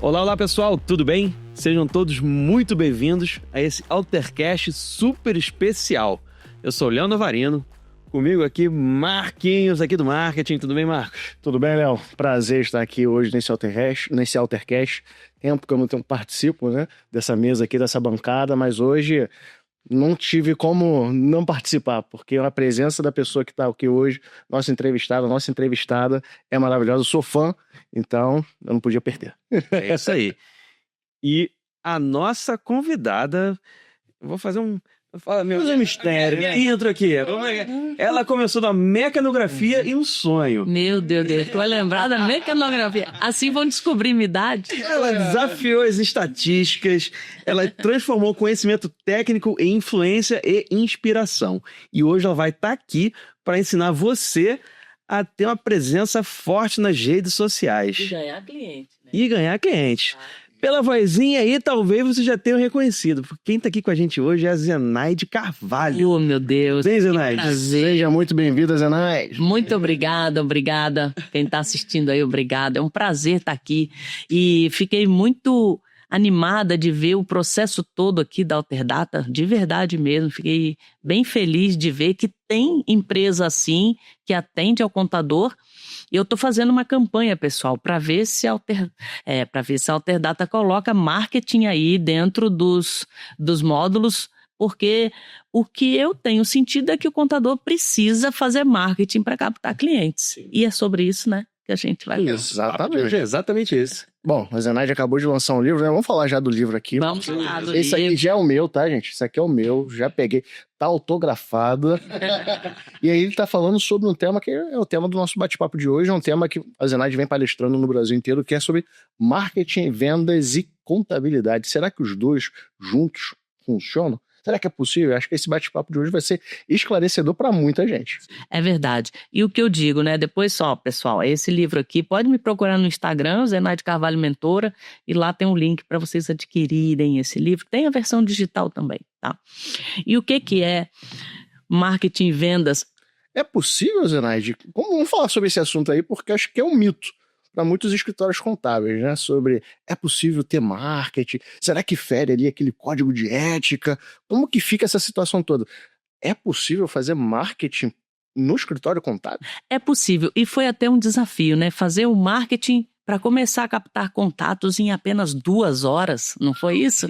Olá, olá pessoal, tudo bem? Sejam todos muito bem-vindos a esse Altercast super especial. Eu sou o Léo Navarino, comigo aqui Marquinhos, aqui do Marketing. Tudo bem, Marcos? Tudo bem, Léo? Prazer estar aqui hoje nesse Altercast. Tempo que eu não participo, né, dessa mesa aqui, dessa bancada, mas hoje não tive como não participar, porque a presença da pessoa que está aqui hoje, nossa entrevistada é maravilhosa, eu sou fã, então eu não podia perder. É isso aí. E a nossa convidada, eu vou fazer um mistério, intro aqui. Ela começou na mecanografia e um sonho. Meu Deus, tu vai lembrar da mecanografia. Assim vão descobrir minha idade. Ela desafiou as estatísticas, ela transformou conhecimento técnico em influência e inspiração. E hoje ela vai estar aqui para ensinar você a ter uma presença forte nas redes sociais. E ganhar cliente, né? E ganhar cliente. Pela vozinha aí, talvez você já tenha reconhecido. Porque quem tá aqui com a gente hoje é a Zenaide Carvalho. Oh, meu Deus. Bem, Zenaide? Seja muito bem-vinda, Zenaide. Muito obrigada. Quem tá assistindo aí, obrigada. É um prazer estar aqui. E fiquei muito animada de ver o processo todo aqui da Alterdata, de verdade mesmo. Fiquei bem feliz de ver que tem empresa assim, que atende ao contador. E eu estou fazendo uma campanha, pessoal, para ver se a Alterdata coloca marketing aí dentro dos módulos, porque o que eu tenho sentido é que o contador precisa fazer marketing para captar clientes. Sim. E é sobre isso, né, que a gente vai ver. Exatamente isso. Bom, a Zenaide acabou de lançar um livro, né? Vamos falar já do livro aqui. Vamos falar do livro. Esse aqui já é o meu, tá, gente? Esse aqui é o meu, já peguei. Tá autografado. E aí ele tá falando sobre um tema que é o tema do nosso bate-papo de hoje. É um tema que a Zenaide vem palestrando no Brasil inteiro, que é sobre marketing, vendas e contabilidade. Será que os dois juntos funcionam? Será que é possível? Acho que esse bate-papo de hoje vai ser esclarecedor para muita gente. É verdade. E o que eu digo, né? Depois só, pessoal, esse livro aqui, pode me procurar no Instagram, Zenaide Carvalho Mentora, e lá tem um link para vocês adquirirem esse livro. Tem a versão digital também, tá? E o que é marketing e vendas? É possível, Zenaide? Vamos falar sobre esse assunto aí, porque acho que é um mito para muitos escritórios contábeis, né? Sobre é possível ter marketing? Será que fere ali aquele código de ética? Como que fica essa situação toda? É possível fazer marketing no escritório contábil? É possível, e foi até um desafio, né? Fazer o marketing para começar a captar contatos em apenas 2 horas, não foi isso?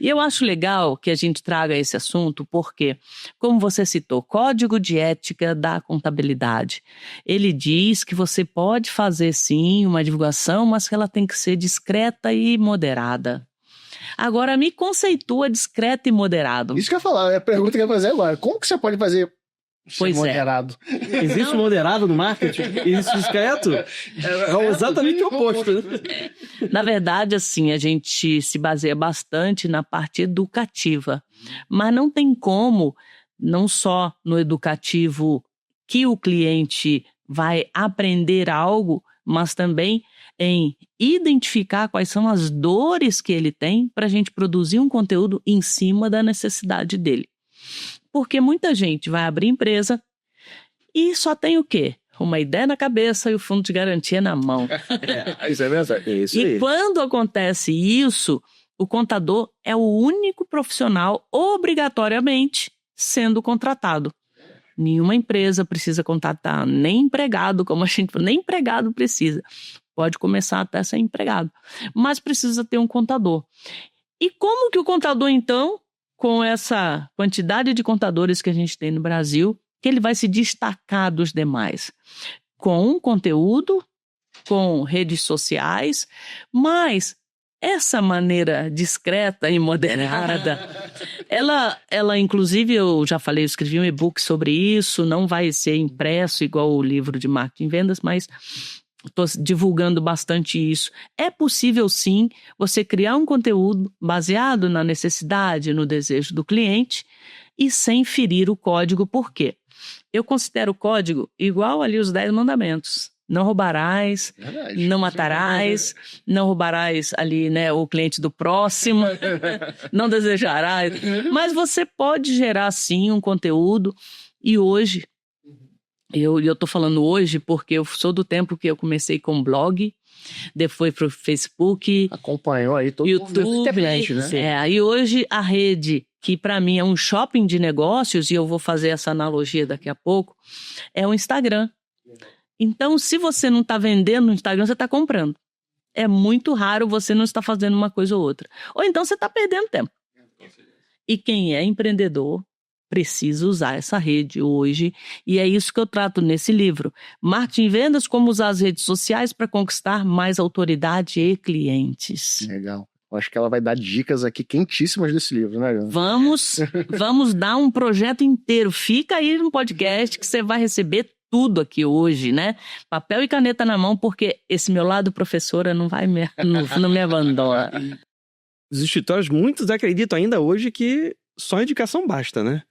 E eu acho legal que a gente traga esse assunto porque, como você citou, Código de Ética da Contabilidade, ele diz que você pode fazer sim uma divulgação, mas que ela tem que ser discreta e moderada. Agora, me conceitua discreto e moderado. Isso que eu ia falar, é a pergunta que eu ia fazer agora. Como que você pode fazer moderado? Existe moderado no marketing? Existe discreto? É exatamente o oposto, né? Na verdade, assim, a gente se baseia bastante na parte educativa. Mas não tem como, não só no educativo que o cliente vai aprender algo, mas também em identificar quais são as dores que ele tem para a gente produzir um conteúdo em cima da necessidade dele. Porque muita gente vai abrir empresa e só tem o quê? Uma ideia na cabeça e o fundo de garantia na mão. Isso é verdade. É isso aí. E quando acontece isso, o contador é o único profissional obrigatoriamente sendo contratado. Nenhuma empresa precisa contratar nem empregado, como a gente fala, nem empregado precisa. Pode começar até sem empregado, mas precisa ter um contador. E como que o contador, então, com essa quantidade de contadores que a gente tem no Brasil, que ele vai se destacar dos demais? Com conteúdo, com redes sociais, mas essa maneira discreta e moderada, ela inclusive, eu já falei, eu escrevi um e-book sobre isso, não vai ser impresso igual o livro de marketing e vendas, mas estou divulgando bastante isso. É possível, sim, você criar um conteúdo baseado na necessidade, no desejo do cliente e sem ferir o código. Por quê? Eu considero o código igual ali os 10 mandamentos. Não roubarás, verdade, não matarás, não roubarás ali, né, o cliente do próximo, não desejarás. Mas você pode gerar, sim, um conteúdo. E hoje Eu tô falando hoje porque eu sou do tempo que eu comecei com blog, depois pro Facebook, Acompanhou aí todo YouTube, o internet, né? E hoje a rede, que para mim é um shopping de negócios, e eu vou fazer essa analogia daqui a pouco, é o Instagram. Então, se você não está vendendo no Instagram, você está comprando. É muito raro você não estar fazendo uma coisa ou outra. Ou então você está perdendo tempo. E quem é empreendedor precisa usar essa rede hoje, e é isso que eu trato nesse livro. Marketing e Vendas, como usar as redes sociais para conquistar mais autoridade e clientes. Legal. Eu acho que ela vai dar dicas aqui quentíssimas desse livro, né, Jana? Vamos dar um projeto inteiro. Fica aí no podcast que você vai receber tudo aqui hoje, né? Papel e caneta na mão, porque esse meu lado professora não me abandona. Os escritórios, muitos acreditam ainda hoje que só indicação basta, né?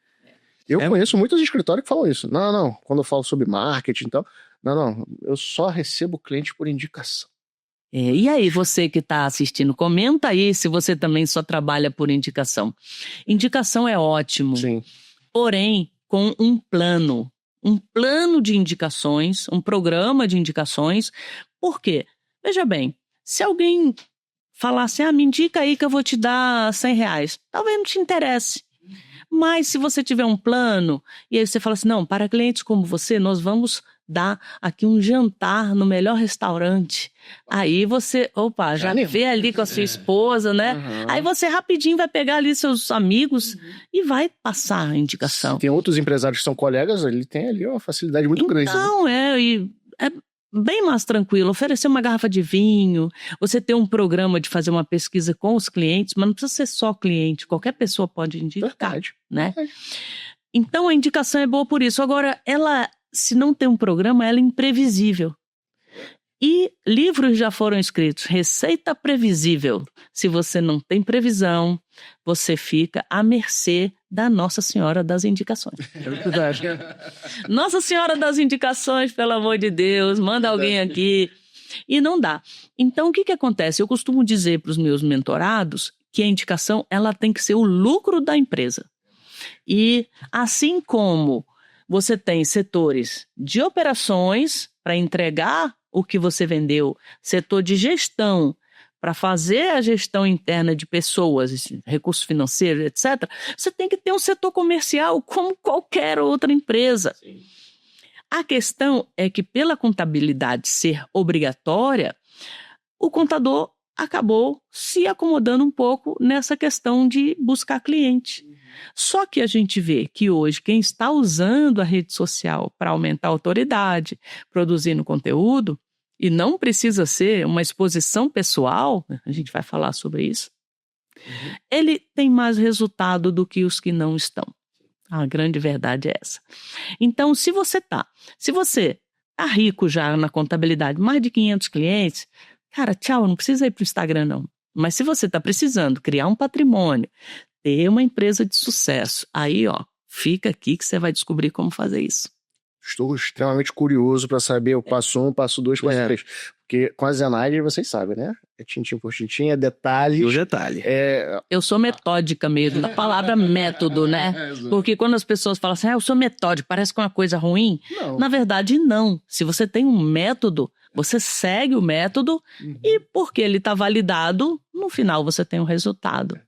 Eu conheço muitos escritórios que falam isso. Não, quando eu falo sobre marketing e tal, não, eu só recebo cliente por indicação. E aí, você que está assistindo, comenta aí se você também só trabalha por indicação. Indicação é ótimo, Sim. Porém, com um plano de indicações, um programa de indicações. Por quê? Veja bem, se alguém falar assim, me indica aí que eu vou te dar R$100, talvez não te interesse. Mas se você tiver um plano, e aí você fala assim, não, para clientes como você, nós vamos dar aqui um jantar no melhor restaurante. Aí você, já vê ali com a sua esposa, né? Uhum. Aí você rapidinho vai pegar ali seus amigos e vai passar a indicação. Tem outros empresários que são colegas, ele tem ali uma facilidade muito grande. Então, é bem mais tranquilo. Oferecer uma garrafa de vinho, você ter um programa de fazer uma pesquisa com os clientes, mas não precisa ser só cliente, qualquer pessoa pode indicar. Verdade. Né? Então a indicação é boa por isso. Agora, se não tem um programa, ela é imprevisível. E livros já foram escritos, receita previsível. Se você não tem previsão, você fica à mercê da Nossa Senhora das Indicações. É verdade. Nossa Senhora das Indicações, pelo amor de Deus, manda alguém aqui. E não dá. Então, o que acontece? Eu costumo dizer para os meus mentorados que a indicação ela tem que ser o lucro da empresa. E assim como você tem setores de operações para entregar o que você vendeu, setor de gestão para fazer a gestão interna de pessoas, recursos financeiros, etc., você tem que ter um setor comercial como qualquer outra empresa. Sim. A questão é que, pela contabilidade ser obrigatória, o contador acabou se acomodando um pouco nessa questão de buscar cliente. Só que a gente vê que hoje quem está usando a rede social para aumentar a autoridade, produzindo conteúdo, e não precisa ser uma exposição pessoal, a gente vai falar sobre isso, ele tem mais resultado do que os que não estão. A grande verdade é essa. Então, se você tá rico já na contabilidade, mais de 500 clientes, cara, tchau, não precisa ir para o Instagram não. Mas se você está precisando criar um patrimônio, ter uma empresa de sucesso, aí fica aqui que você vai descobrir como fazer isso. Estou extremamente curioso para saber o passo 1, passo 2, passo 3. Porque com a Zenaide, vocês sabem, né? É tintim por tintim, é detalhes. E o detalhe. Eu sou metódica mesmo, da palavra método, né? Porque quando as pessoas falam assim, eu sou metódico, parece que é uma coisa ruim. Não. Na verdade, não. Se você tem um método, você segue o método e porque ele está validado, no final você tem um resultado.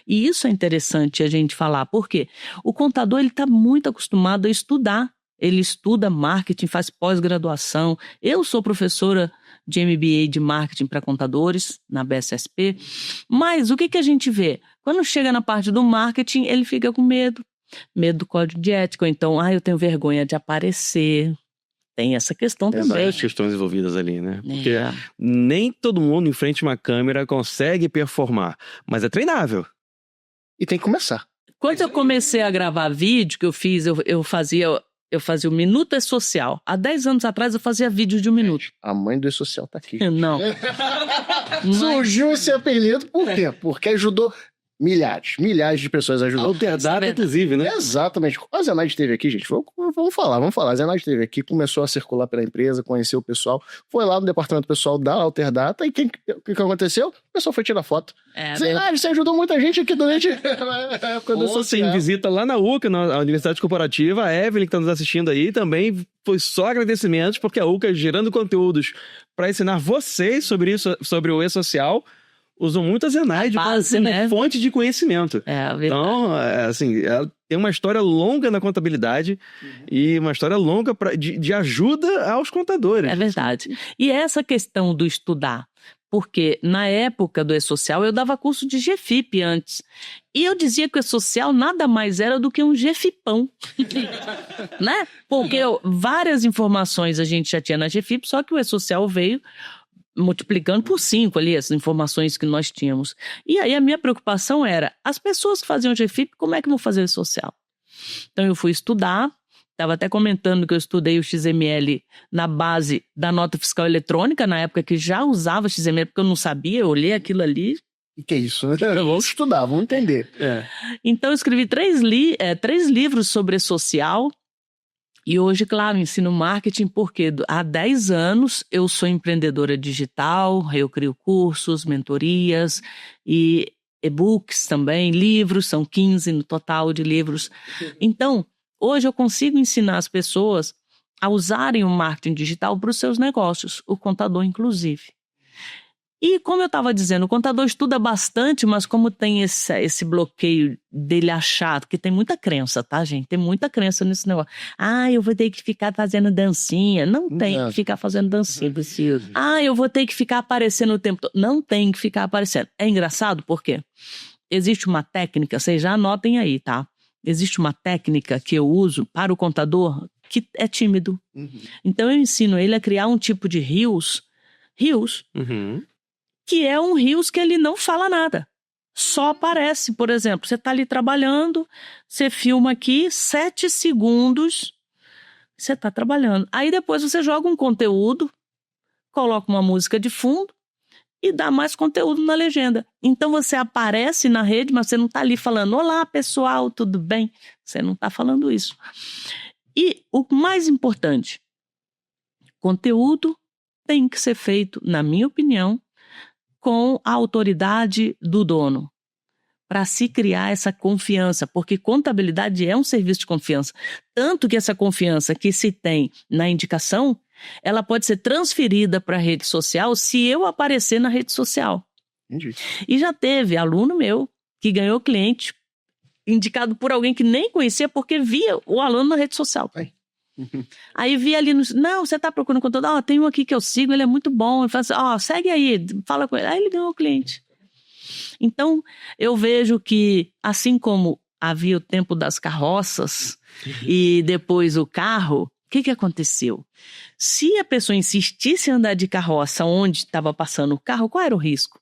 E isso é interessante a gente falar, porque o contador ele está muito acostumado a estudar. Ele estuda marketing, faz pós-graduação. Eu sou professora de MBA de marketing para contadores na BSSP. Mas o que a gente vê? Quando chega na parte do marketing, ele fica com medo. Medo do código de ética. Ou então, eu tenho vergonha de aparecer. Tem essa questão também. Várias questões envolvidas ali, né? Porque nem todo mundo em frente a uma câmera consegue performar. Mas é treinável. E tem que começar. Quando eu comecei a gravar vídeo, que eu fiz, eu fazia o Minuto é Social. Há 10 anos atrás eu fazia vídeo de 1 minuto. A mãe do social tá aqui. Não. Surgiu esse apelido por quê? Porque ajudou Milhares de pessoas ajudando. Alterdata, inclusive, né? Exatamente. A Zenaide esteve aqui, gente. Vamos falar. A Zenaide esteve aqui, começou a circular pela empresa, conheceu o pessoal, foi lá no departamento pessoal da Alterdata e o que aconteceu? O pessoal foi tirar foto. Zenaide, você ajudou muita gente aqui durante a época do social. Visita lá na UCA, na Universidade Corporativa, a Evelyn que está nos assistindo aí também foi só agradecimentos, porque a UCA gerando conteúdos para ensinar vocês sobre isso, sobre o E-Social, usam muito a Zenaide como fonte de conhecimento. Então, assim, ela tem uma história longa na contabilidade e uma história longa de ajuda aos contadores. É verdade. E essa questão do estudar, porque na época do E-Social eu dava curso de GFIP antes. E eu dizia que o E-Social nada mais era do que um GFIPão. Né? Porque várias informações a gente já tinha na GFIP, só que o E-Social veio multiplicando por 5 ali as informações que nós tínhamos. E aí a minha preocupação era, as pessoas que faziam GFIP, como é que vão fazer o social? Então eu fui estudar, estava até comentando que eu estudei o XML na base da nota fiscal eletrônica, na época que já usava XML, porque eu não sabia, eu olhei aquilo ali. E que é isso? Vamos estudar, vamos entender. Então eu escrevi 3 livros sobre social. E hoje, claro, ensino marketing porque há 10 anos eu sou empreendedora digital, eu crio cursos, mentorias e e-books também, livros, são 15 no total de livros. Então, hoje eu consigo ensinar as pessoas a usarem o marketing digital para os seus negócios, o contador inclusive. E como eu estava dizendo, o contador estuda bastante, mas como tem esse bloqueio dele achar, porque tem muita crença, tá, gente? Tem muita crença nesse negócio. Eu vou ter que ficar fazendo dancinha. Não tem que ficar fazendo dancinha. Preciso. Eu vou ter que ficar aparecendo o tempo todo. Não tem que ficar aparecendo. É engraçado porque existe uma técnica, vocês já anotem aí, tá? Existe uma técnica que eu uso para o contador que é tímido. Então eu ensino ele a criar um tipo de rios, que é um rios que ele não fala nada. Só aparece, por exemplo, você está ali trabalhando, você filma aqui, 7 segundos, você está trabalhando. Aí depois você joga um conteúdo, coloca uma música de fundo e dá mais conteúdo na legenda. Então você aparece na rede, mas você não está ali falando, olá pessoal, tudo bem? Você não está falando isso. E o mais importante, conteúdo tem que ser feito, na minha opinião, com a autoridade do dono, para se criar essa confiança, porque contabilidade é um serviço de confiança, tanto que essa confiança que se tem na indicação, ela pode ser transferida para a rede social se eu aparecer na rede social. Entendi. E já teve aluno meu que ganhou cliente indicado por alguém que nem conhecia porque via o aluno na rede social. Aí vi ali, não, você tá procurando conteúdo, tem um aqui que eu sigo, ele é muito bom, ele fala assim, segue aí, fala com ele, aí ele ganhou o cliente. Então, eu vejo que, assim como havia o tempo das carroças e depois o carro, o que aconteceu? Se a pessoa insistisse em andar de carroça onde estava passando o carro, qual era o risco?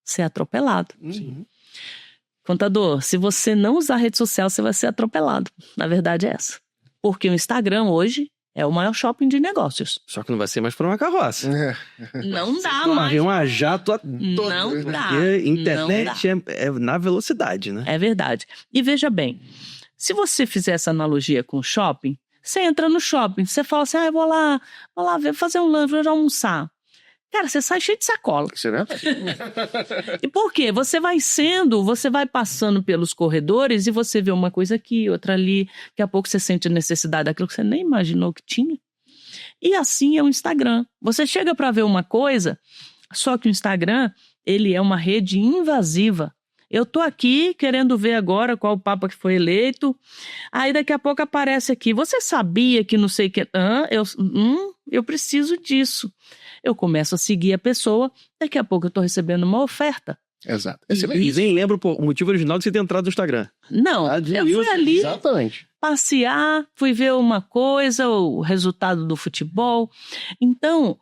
Ser atropelado. Contador, se você não usar rede social, você vai ser atropelado. Na verdade é essa. Porque o Instagram hoje é o maior shopping de negócios. Só que não vai ser mais para uma carroça. Não dá mais. Uma jato não dá. Porque internet é na velocidade, né? É verdade. E veja bem, se você fizer essa analogia com o shopping, você entra no shopping, você fala assim, vou lá fazer um lanche, vou almoçar. Cara, você sai cheio de sacola. Isso é verdade. E por quê? Você vai passando pelos corredores e você vê uma coisa aqui, outra ali. Daqui a pouco você sente a necessidade daquilo que você nem imaginou que tinha. E assim é o Instagram. Você chega para ver uma coisa, só que o Instagram, ele é uma rede invasiva. Eu tô aqui querendo ver agora qual o papa que foi eleito. Aí daqui a pouco aparece aqui. Você sabia que não sei o que... eu preciso disso. Eu começo a seguir a pessoa, daqui a pouco eu tô recebendo uma oferta. Exato. E nem lembro o motivo original de você ter entrado no Instagram. Não, eu fui ali passear, fui ver uma coisa, o resultado do futebol. Então,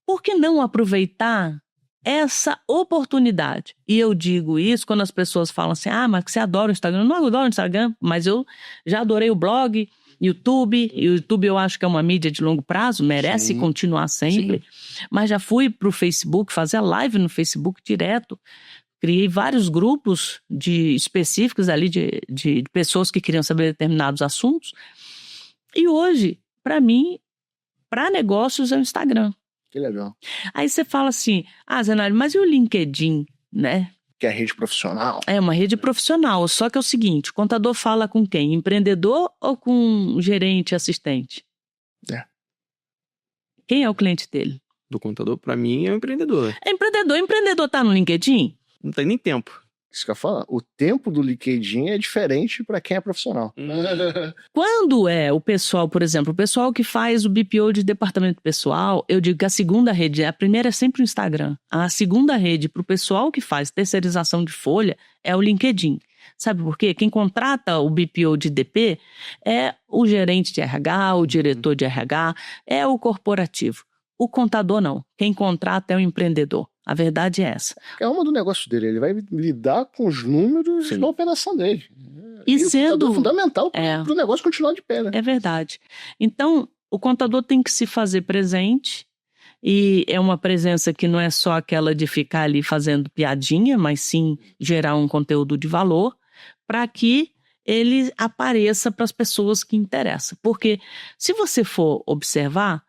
por que não aproveitar essa oportunidade? E eu digo isso quando as pessoas falam assim, mas você adora o Instagram. Eu não adoro o Instagram, mas eu já adorei o blog, YouTube. E o YouTube eu acho que é uma mídia de longo prazo, merece continuar sempre. Mas já fui pro Facebook, fazer live no Facebook direto. criei vários grupos específicos ali de pessoas que queriam saber determinados assuntos. E hoje, para mim, para negócios é o Instagram. Que legal. Aí você fala assim, Zenário, mas e o LinkedIn, né? Que é rede profissional. É uma rede profissional, só que é o seguinte, o contador fala com quem? Empreendedor ou com gerente, assistente? É. Quem é o cliente dele? Do contador, pra mim, é um empreendedor. É empreendedor. Empreendedor tá no LinkedIn? Não tem nem tempo. Isso que eu falo, o tempo do LinkedIn é diferente para quem é profissional. Quando é o pessoal, por exemplo, o pessoal que faz o BPO de departamento pessoal, eu digo que a segunda rede, a primeira é sempre o Instagram. A segunda rede para o pessoal que faz terceirização de folha é o LinkedIn. Sabe por quê? Quem contrata o BPO de DP é o gerente de RH, o diretor de RH, é o corporativo. O contador não. Quem contrata é o empreendedor. A verdade é essa. É uma do negócio dele. Ele vai lidar com os números da operação dele. E o sendo contador é fundamental para o negócio continuar de pé, né? É verdade. Então, o contador tem que se fazer presente. E é uma presença que não é só aquela de ficar ali fazendo piadinha, mas sim gerar um conteúdo de valor para que ele apareça para as pessoas que interessam. Porque se você for observar,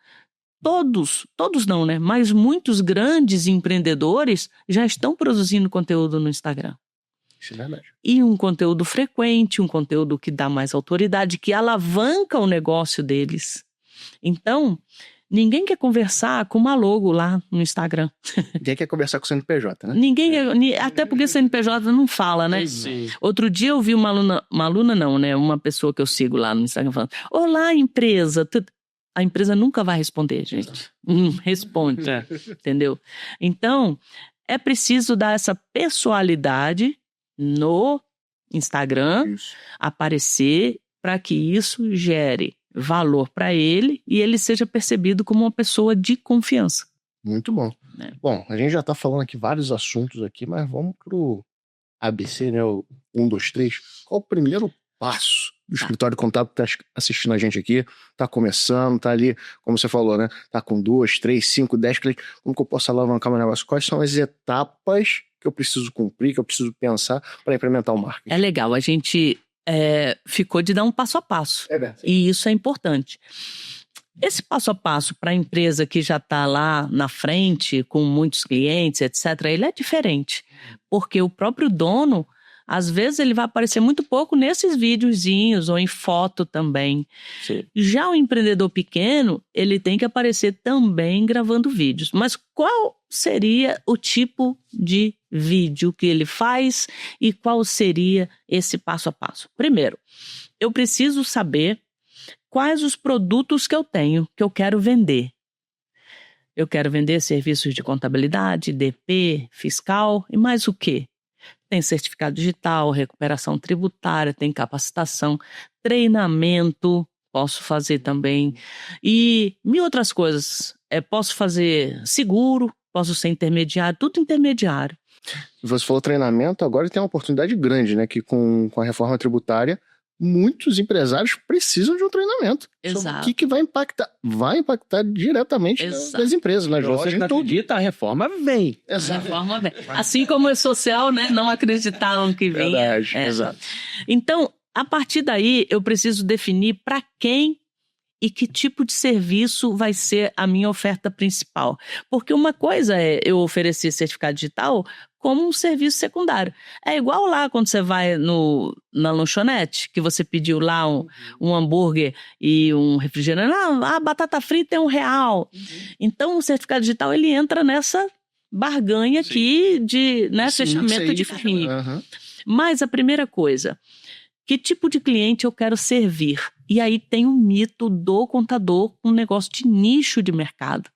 todos não, né? Mas muitos grandes empreendedores já estão produzindo conteúdo no Instagram. Isso é verdade. E um conteúdo frequente, um conteúdo que dá mais autoridade, que alavanca o negócio deles. Então, ninguém quer conversar com uma logo lá no Instagram. Ninguém quer conversar com o CNPJ, né? Até porque o CNPJ não fala, né? Sim. Outro dia eu vi uma pessoa que eu sigo lá no Instagram falando, olá, empresa. A empresa nunca vai responder, gente. Responde, entendeu? Então, é preciso dar essa pessoalidade no Instagram, aparecer para que isso gere valor para ele e ele seja percebido como uma pessoa de confiança. Muito bom. Bom, a gente já está falando aqui vários assuntos aqui, mas vamos pro ABC, né? O 1, 2, 3. Qual o primeiro passo do escritório contábil que está assistindo a gente aqui? Está começando, está ali, como você falou, né? Está com 2, 3, 5, 10 clientes. Como que eu posso alavancar meu negócio? Quais são as etapas que eu preciso cumprir, que eu preciso pensar para implementar o marketing? É legal, a gente ficou de dar um passo a passo. É verdade. E isso é importante. Esse passo a passo para a empresa que já está lá na frente, com muitos clientes, etc., ele é diferente. Porque o próprio dono, às vezes, ele vai aparecer muito pouco nesses videozinhos ou em foto também. Sim. Já o empreendedor pequeno, ele tem que aparecer também gravando vídeos. Mas qual seria o tipo de vídeo que ele faz e qual seria esse passo a passo? Primeiro, eu preciso saber quais os produtos que eu tenho, que eu quero vender. Eu quero vender serviços de contabilidade, DP, fiscal e mais o quê? Tem certificado digital, recuperação tributária, tem capacitação, treinamento, posso fazer também. E mil outras coisas. Posso fazer seguro, posso ser intermediário, tudo intermediário. Você falou treinamento, agora tem uma oportunidade grande, né? Que com a reforma tributária, muitos empresários precisam de um treinamento. Exato. Sobre o que vai impactar? Vai impactar diretamente nas empresas, nas nossas, em tudo. A reforma vem. Exato. Reforma vem. Assim como é social, né? Não acreditaram que vinha. Verdade, exato. Então, a partir daí, eu preciso definir para quem e que tipo de serviço vai ser a minha oferta principal. Porque uma coisa é eu oferecer certificado digital como um serviço secundário. É igual lá quando você vai na lanchonete, que você pediu lá um hambúrguer e um refrigerante. A batata frita é R$1. Então, o certificado digital, ele entra nessa barganha aqui de fechamento de carrinho. Mas a primeira coisa, que tipo de cliente eu quero servir? E aí tem um mito do contador, um negócio de nicho de mercado.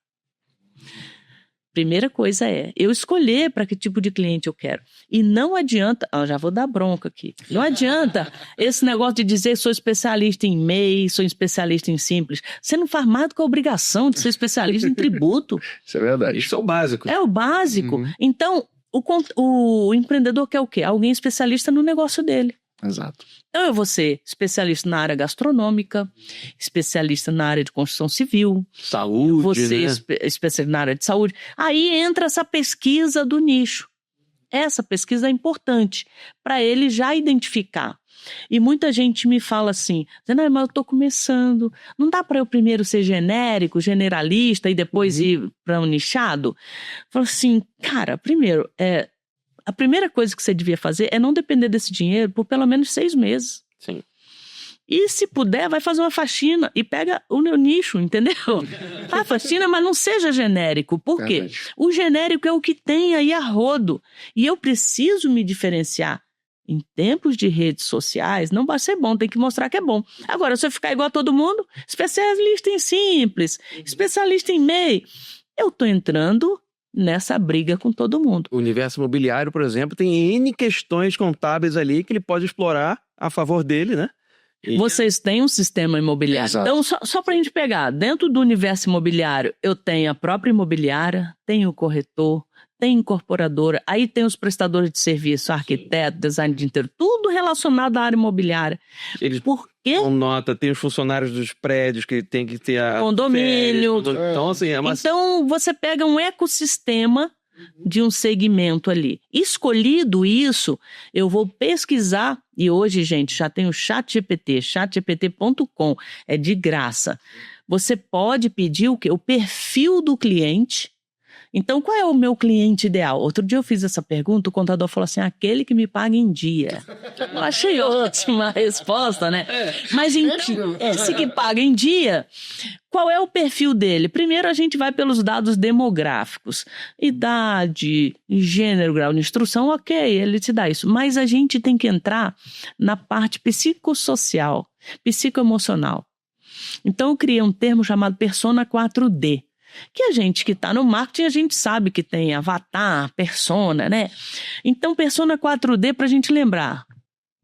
Primeira coisa é eu escolher para que tipo de cliente eu quero. E não adianta, já vou dar bronca aqui, não adianta esse negócio de dizer sou especialista em MEI, sou especialista em simples. Você não faz mais do que a obrigação de ser especialista em tributo. Isso é verdade. Isso é o básico. É o básico. Então, o empreendedor quer o quê? Alguém especialista no negócio dele. Exato. Então eu vou ser especialista na área gastronômica, especialista na área de construção civil, saúde, vou ser especialista na área de saúde. Aí entra essa pesquisa do nicho. essa pesquisa é importante para ele já identificar. E muita gente me fala assim, mas eu estou começando, não dá para eu primeiro ser genérico, generalista e depois ir para um nichado? Falo assim, cara, primeiro, a primeira coisa que você devia fazer é não depender desse dinheiro por pelo menos 6 meses. Sim. E se puder, vai fazer uma faxina e pega o meu nicho, entendeu? Faz faxina, mas não seja genérico. Por quê? Verdade. O genérico é o que tem aí a rodo. E eu preciso me diferenciar. Em tempos de redes sociais, não vai ser bom, tem que mostrar que é bom. Agora, se eu ficar igual a todo mundo, especialista em simples, especialista em MEI, eu estou entrando nessa briga com todo mundo. O universo imobiliário, por exemplo, tem N questões contábeis ali que ele pode explorar a favor dele, né? Vocês têm um sistema imobiliário. Exato. Então, só para a gente pegar, dentro do universo imobiliário, eu tenho a própria imobiliária, tenho o corretor, tem incorporadora, aí tem os prestadores de serviço, arquiteto, design de interior, tudo relacionado à área imobiliária. Eles Por quê? com nota, tem os funcionários dos prédios que tem que ter a Condomínio. Então, assim, é uma... Então, você pega um ecossistema de um segmento ali. Escolhido isso, eu vou pesquisar, e hoje, gente, já tem o ChatGPT, chatgpt.com, é de graça. Você pode pedir o quê? O perfil do cliente. Então, qual é o meu cliente ideal? Outro dia eu fiz essa pergunta, o contador falou assim, aquele que me paga em dia. Eu achei ótima a resposta, né? Mas esse que paga em dia, qual é o perfil dele? Primeiro a gente vai pelos dados demográficos. Idade, gênero, grau de instrução, ok, ele te dá isso. Mas a gente tem que entrar na parte psicossocial, psicoemocional. Então eu criei um termo chamado Persona 4D. Que a gente que está no marketing, a gente sabe que tem avatar, persona, né? Então, persona 4D para a gente lembrar.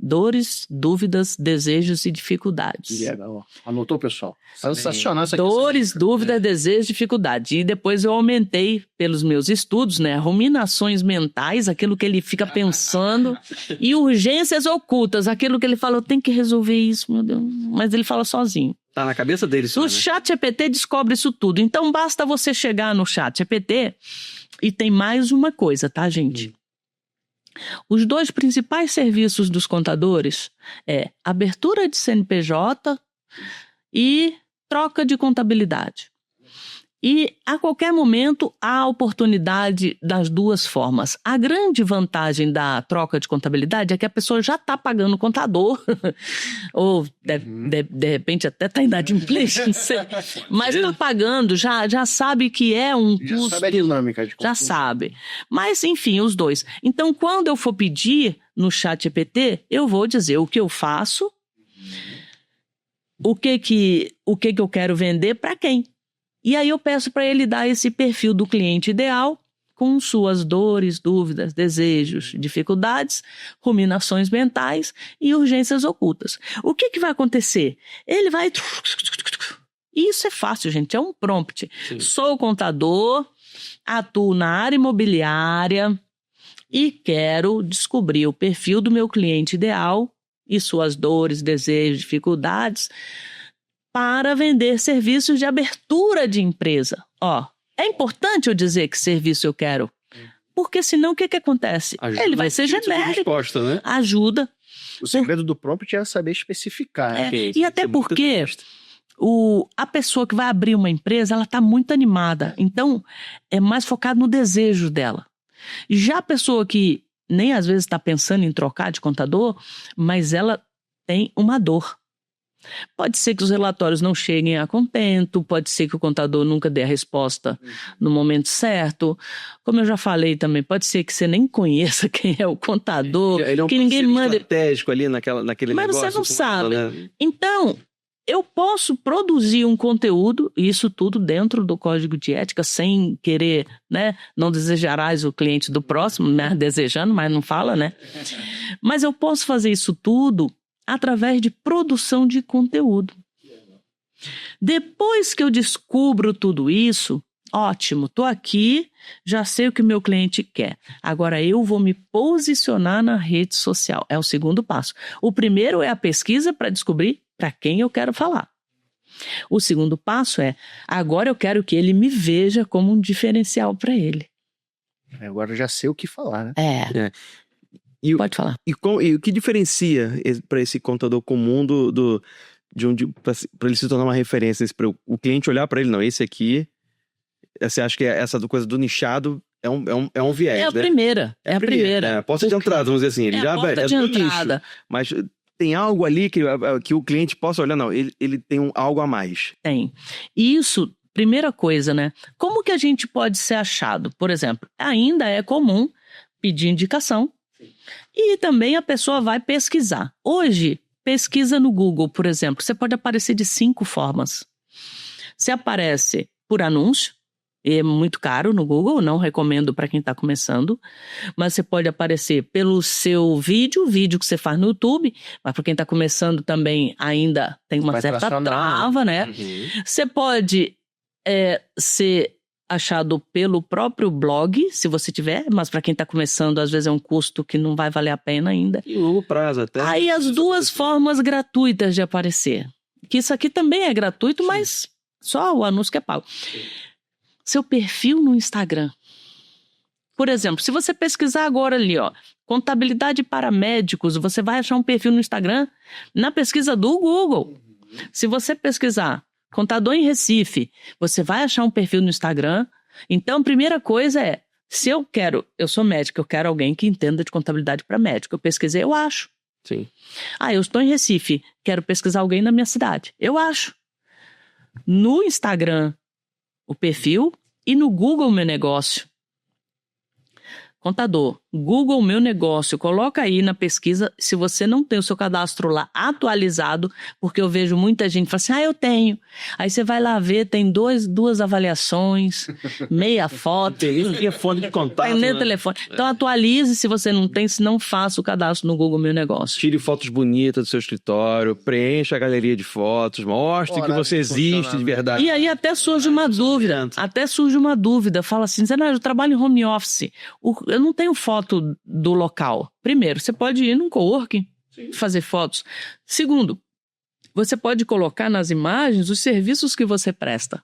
Dores, dúvidas, desejos e dificuldades. Legal. Anotou, pessoal? Sensacional isso aqui. Dores, dúvidas, desejos, dificuldades. E depois eu aumentei pelos meus estudos, né? Ruminações mentais, aquilo que ele fica pensando. E urgências ocultas, aquilo que ele fala, eu tenho que resolver isso, meu Deus. Mas ele fala sozinho. Tá na cabeça dele só, O né? ChatGPT descobre isso tudo. Então, basta você chegar no ChatGPT e tem mais uma coisa, tá, gente? Os 2 principais serviços dos contadores é abertura de CNPJ e troca de contabilidade. E a qualquer momento há oportunidade das 2 formas. A grande vantagem da troca de contabilidade é que a pessoa já está pagando o contador, ou de repente até está inadimplência, mas está pagando, já sabe que é um custo. Já sabe a dinâmica de Já sabe. Mas, enfim, os 2. Então, quando eu for pedir no ChatGPT, eu vou dizer o que eu faço, o que eu quero vender para quem. E aí eu peço para ele dar esse perfil do cliente ideal com suas dores, dúvidas, desejos, dificuldades, ruminações mentais e urgências ocultas. O que vai acontecer? Ele vai... Isso é fácil, gente, é um prompt. Sim. Sou contador, atuo na área imobiliária e quero descobrir o perfil do meu cliente ideal e suas dores, desejos, dificuldades para vender serviços de abertura de empresa. Ó, é importante eu dizer que serviço eu quero, porque senão o que acontece? Ajuda Ele vai ser no tipo de genérico. resposta, né? Ajuda. O segredo do prompt é saber especificar. É, Ok, e até isso é muito porque honesto. a pessoa que vai abrir uma empresa, ela está muito animada. Então, é mais focado no desejo dela. Já a pessoa que nem às vezes está pensando em trocar de contador, mas ela tem uma dor. Pode ser que os relatórios não cheguem a contento, pode ser que o contador nunca dê a resposta no momento certo. Como eu já falei também, pode ser que você nem conheça quem é o contador, Ele é um que ninguém parceiro manda. estratégico ali naquele Mas negócio. você não como sabe. fala, né? Então, eu posso produzir um conteúdo, isso tudo dentro do código de ética, sem querer, né? Não desejarás o cliente do próximo, né? Desejando, mas não fala, né? Mas eu posso fazer isso tudo através de produção de conteúdo. Depois que eu descubro tudo isso, ótimo, estou aqui, já sei o que o meu cliente quer. Agora eu vou me posicionar na rede social. É o segundo passo. O primeiro é a pesquisa para descobrir para quem eu quero falar. O segundo passo é, agora eu quero que ele me veja como um diferencial para ele. Agora eu já sei o que falar, né? E, Pode falar. e o que diferencia para esse contador comum para ele se tornar uma referência, para o cliente olhar para ele, não, esse aqui, você acha que essa coisa do nichado é um viés, É a né? primeira. É a primeira. É a porta de entrada, vamos dizer assim. Ele É já a porta é de do entrada. nicho, mas tem algo ali que o cliente possa olhar, não, ele tem algo a mais. Tem. E isso, primeira coisa, né? Como que a gente pode ser achado? Por exemplo, ainda é comum pedir indicação e também a pessoa vai pesquisar. Hoje, pesquisa no Google, por exemplo, você pode aparecer de 5 formas. Você aparece por anúncio, é muito caro no Google, não recomendo para quem está começando, mas você pode aparecer pelo seu vídeo que você faz no YouTube, mas para quem está começando também ainda tem uma Vai certa tracionar, trava, né? Você pode ser achado pelo próprio blog, se você tiver, mas para quem está começando, às vezes é um custo que não vai valer a pena ainda. E longo prazo até. Aí as 2 formas gratuitas de aparecer, que isso aqui também é gratuito, mas só o anúncio que é pago. Seu perfil no Instagram. Por exemplo, se você pesquisar agora ali, ó, contabilidade para médicos, você vai achar um perfil no Instagram na pesquisa do Google. Se você pesquisar contador em Recife, você vai achar um perfil no Instagram. Então, a primeira coisa é, se eu sou médico, eu quero alguém que entenda de contabilidade para médico. Eu pesquisei, eu acho. Sim. Eu estou em Recife, quero pesquisar alguém na minha cidade. Eu acho. No Instagram, o perfil, e no Google Meu Negócio. Contador, Google Meu Negócio, coloca aí na pesquisa se você não tem o seu cadastro lá atualizado, porque eu vejo muita gente que fala assim, eu tenho. Aí você vai lá ver, tem 2 avaliações, meia foto. Tem nem telefone de contato. Tem nem né? telefone. Então atualize se você não tem, se não faça o cadastro no Google Meu Negócio. Tire fotos bonitas do seu escritório, preencha a galeria de fotos, mostre que você existe de verdade. E aí até surge uma dúvida, fala assim, eu trabalho em home office, eu não tenho foto do local. Primeiro, você pode ir num coworking, fazer fotos. Segundo, você pode colocar nas imagens os serviços que você presta.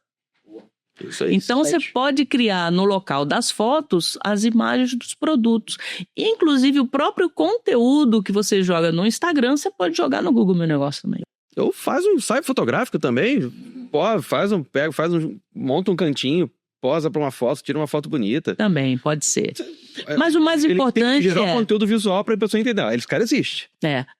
Isso aí, então você pode criar no local das fotos as imagens dos produtos. Inclusive o próprio conteúdo que você joga no Instagram, você pode jogar no Google Meu Negócio também. Ou faz um ensaio fotográfico também. Pô, monta um cantinho, posa pra uma foto, tira uma foto bonita. Também, pode ser. Mas o mais importante tem que gerar um conteúdo visual para a pessoa entender. Esse cara existe.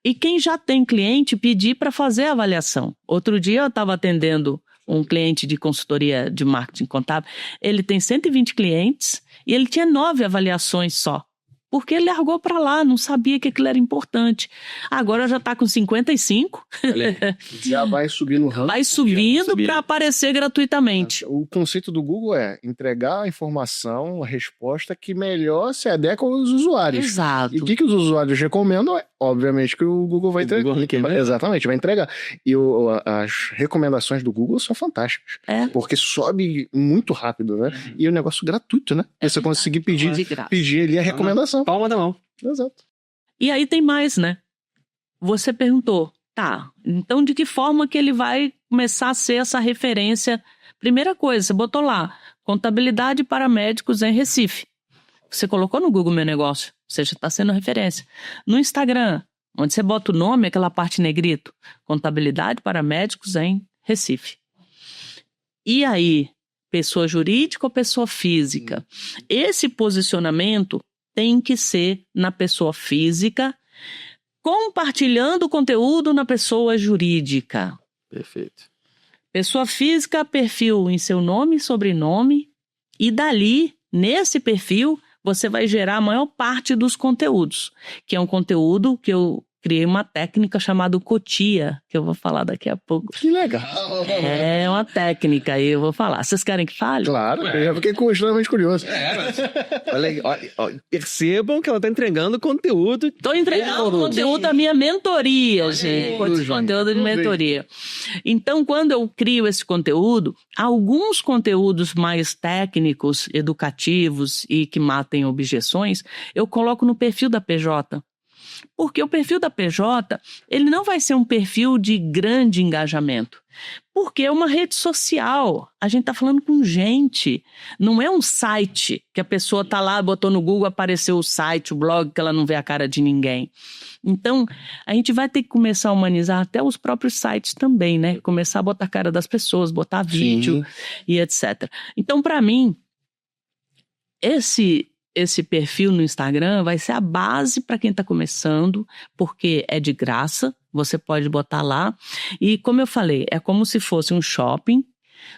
E quem já tem cliente, pedir para fazer a avaliação. Outro dia eu estava atendendo um cliente de consultoria de marketing contábil. Ele tem 120 clientes e ele tinha 9 avaliações só. Porque ele largou para lá, não sabia que aquilo era importante. Agora já está com 55. Já vai subindo o ranking. Vai subindo para aparecer gratuitamente. O conceito do Google é entregar a informação, a resposta que melhor se adequa aos usuários. Exato. E o que os usuários recomendam obviamente, que o Google vai entregar. Exatamente, vai entregar. E as recomendações do Google são fantásticas. Porque sobe muito rápido, né? E o negócio gratuito, né? Você conseguir pedir ali a recomendação. Palma da mão. Exato. E aí tem mais, né? Você perguntou, então de que forma que ele vai começar a ser essa referência? Primeira coisa, você botou lá, contabilidade para médicos em Recife. Você colocou no Google Meu Negócio, você já está sendo referência. No Instagram, onde você bota o nome, aquela parte negrito, contabilidade para médicos em Recife. E aí, pessoa jurídica ou pessoa física? Esse posicionamento tem que ser na pessoa física, compartilhando o conteúdo na pessoa jurídica. Perfeito. Pessoa física, perfil em seu nome e sobrenome, e dali, nesse perfil, você vai gerar a maior parte dos conteúdos, que é um conteúdo que eu criei uma técnica chamada COTIA, que eu vou falar daqui a pouco. Que legal! É uma técnica aí, eu vou falar. Vocês querem que fale? Claro, eu já fiquei extremamente curioso. Olha, percebam que ela está entregando conteúdo. Estou entregando conteúdo da minha mentoria, gente. Conteúdo de mentoria. Então, quando eu crio esse conteúdo, alguns conteúdos mais técnicos, educativos e que matem objeções, eu coloco no perfil da PJ. Porque o perfil da PJ, ele não vai ser um perfil de grande engajamento. Porque é uma rede social. A gente está falando com gente. Não é um site que a pessoa está lá, botou no Google, apareceu o site, o blog, que ela não vê a cara de ninguém. Então, a gente vai ter que começar a humanizar até os próprios sites também, né? Começar a botar a cara das pessoas, botar vídeo e etc. Então, para mim, esse perfil no Instagram vai ser a base para quem está começando, porque é de graça, você pode botar lá. E como eu falei, é como se fosse um shopping,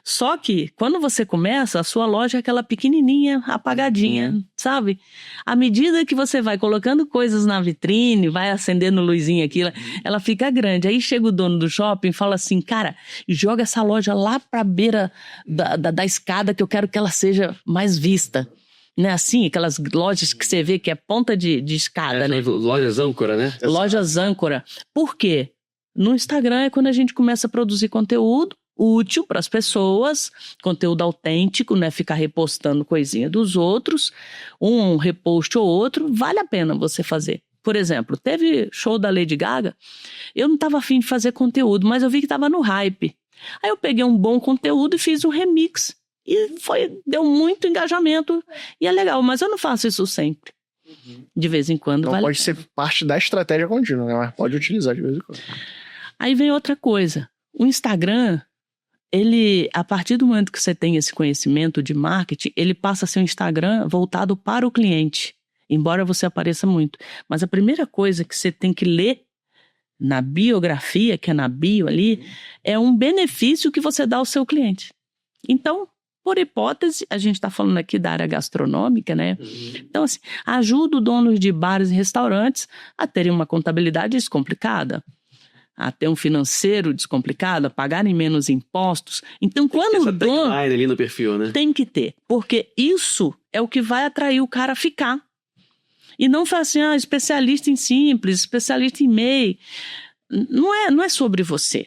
só que quando você começa, a sua loja é aquela pequenininha, apagadinha, sabe? À medida que você vai colocando coisas na vitrine, vai acendendo luzinha aqui, ela fica grande. Aí chega o dono do shopping e fala assim, cara, joga essa loja lá para a beira da escada que eu quero que ela seja mais vista. Né, assim, aquelas lojas que você vê que é ponta de escada, né? Lojas âncora, né? Lojas âncora. Por quê? No Instagram é quando a gente começa a produzir conteúdo útil para as pessoas, conteúdo autêntico, né? Ficar repostando coisinha dos outros, um repost ou outro, vale a pena você fazer. Por exemplo, teve show da Lady Gaga, eu não estava afim de fazer conteúdo, mas eu vi que estava no hype. Aí eu peguei um bom conteúdo e fiz um remix. E deu muito engajamento. E é legal, mas eu não faço isso sempre. De vez em quando. Então pode ser parte da estratégia contínua, né? Mas pode utilizar de vez em quando. Aí vem outra coisa. O Instagram, a partir do momento que você tem esse conhecimento de marketing, ele passa a ser um Instagram voltado para o cliente. Embora você apareça muito. Mas a primeira coisa que você tem que ler na biografia, que é na bio ali, é um benefício que você dá ao seu cliente. Então, por hipótese, a gente está falando aqui da área gastronômica, né? Então, assim, ajuda os donos de bares e restaurantes a terem uma contabilidade descomplicada, a ter um financeiro descomplicado, a pagarem menos impostos. Então, quando o dono... ali no perfil, né? Tem que ter, porque isso é o que vai atrair o cara a ficar. E não falar assim, especialista em simples, especialista em MEI. Não é sobre você.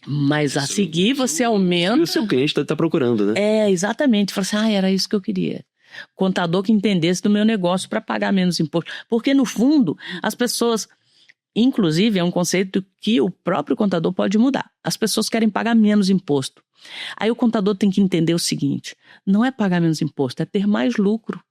Mas a seguir você aumenta... E o seu cliente está procurando, né? É, exatamente. Fala assim, era isso que eu queria. Contador que entendesse do meu negócio para pagar menos imposto. Porque, no fundo, as pessoas... Inclusive, é um conceito que o próprio contador pode mudar. As pessoas querem pagar menos imposto. Aí o contador tem que entender o seguinte, não é pagar menos imposto, é ter mais lucro.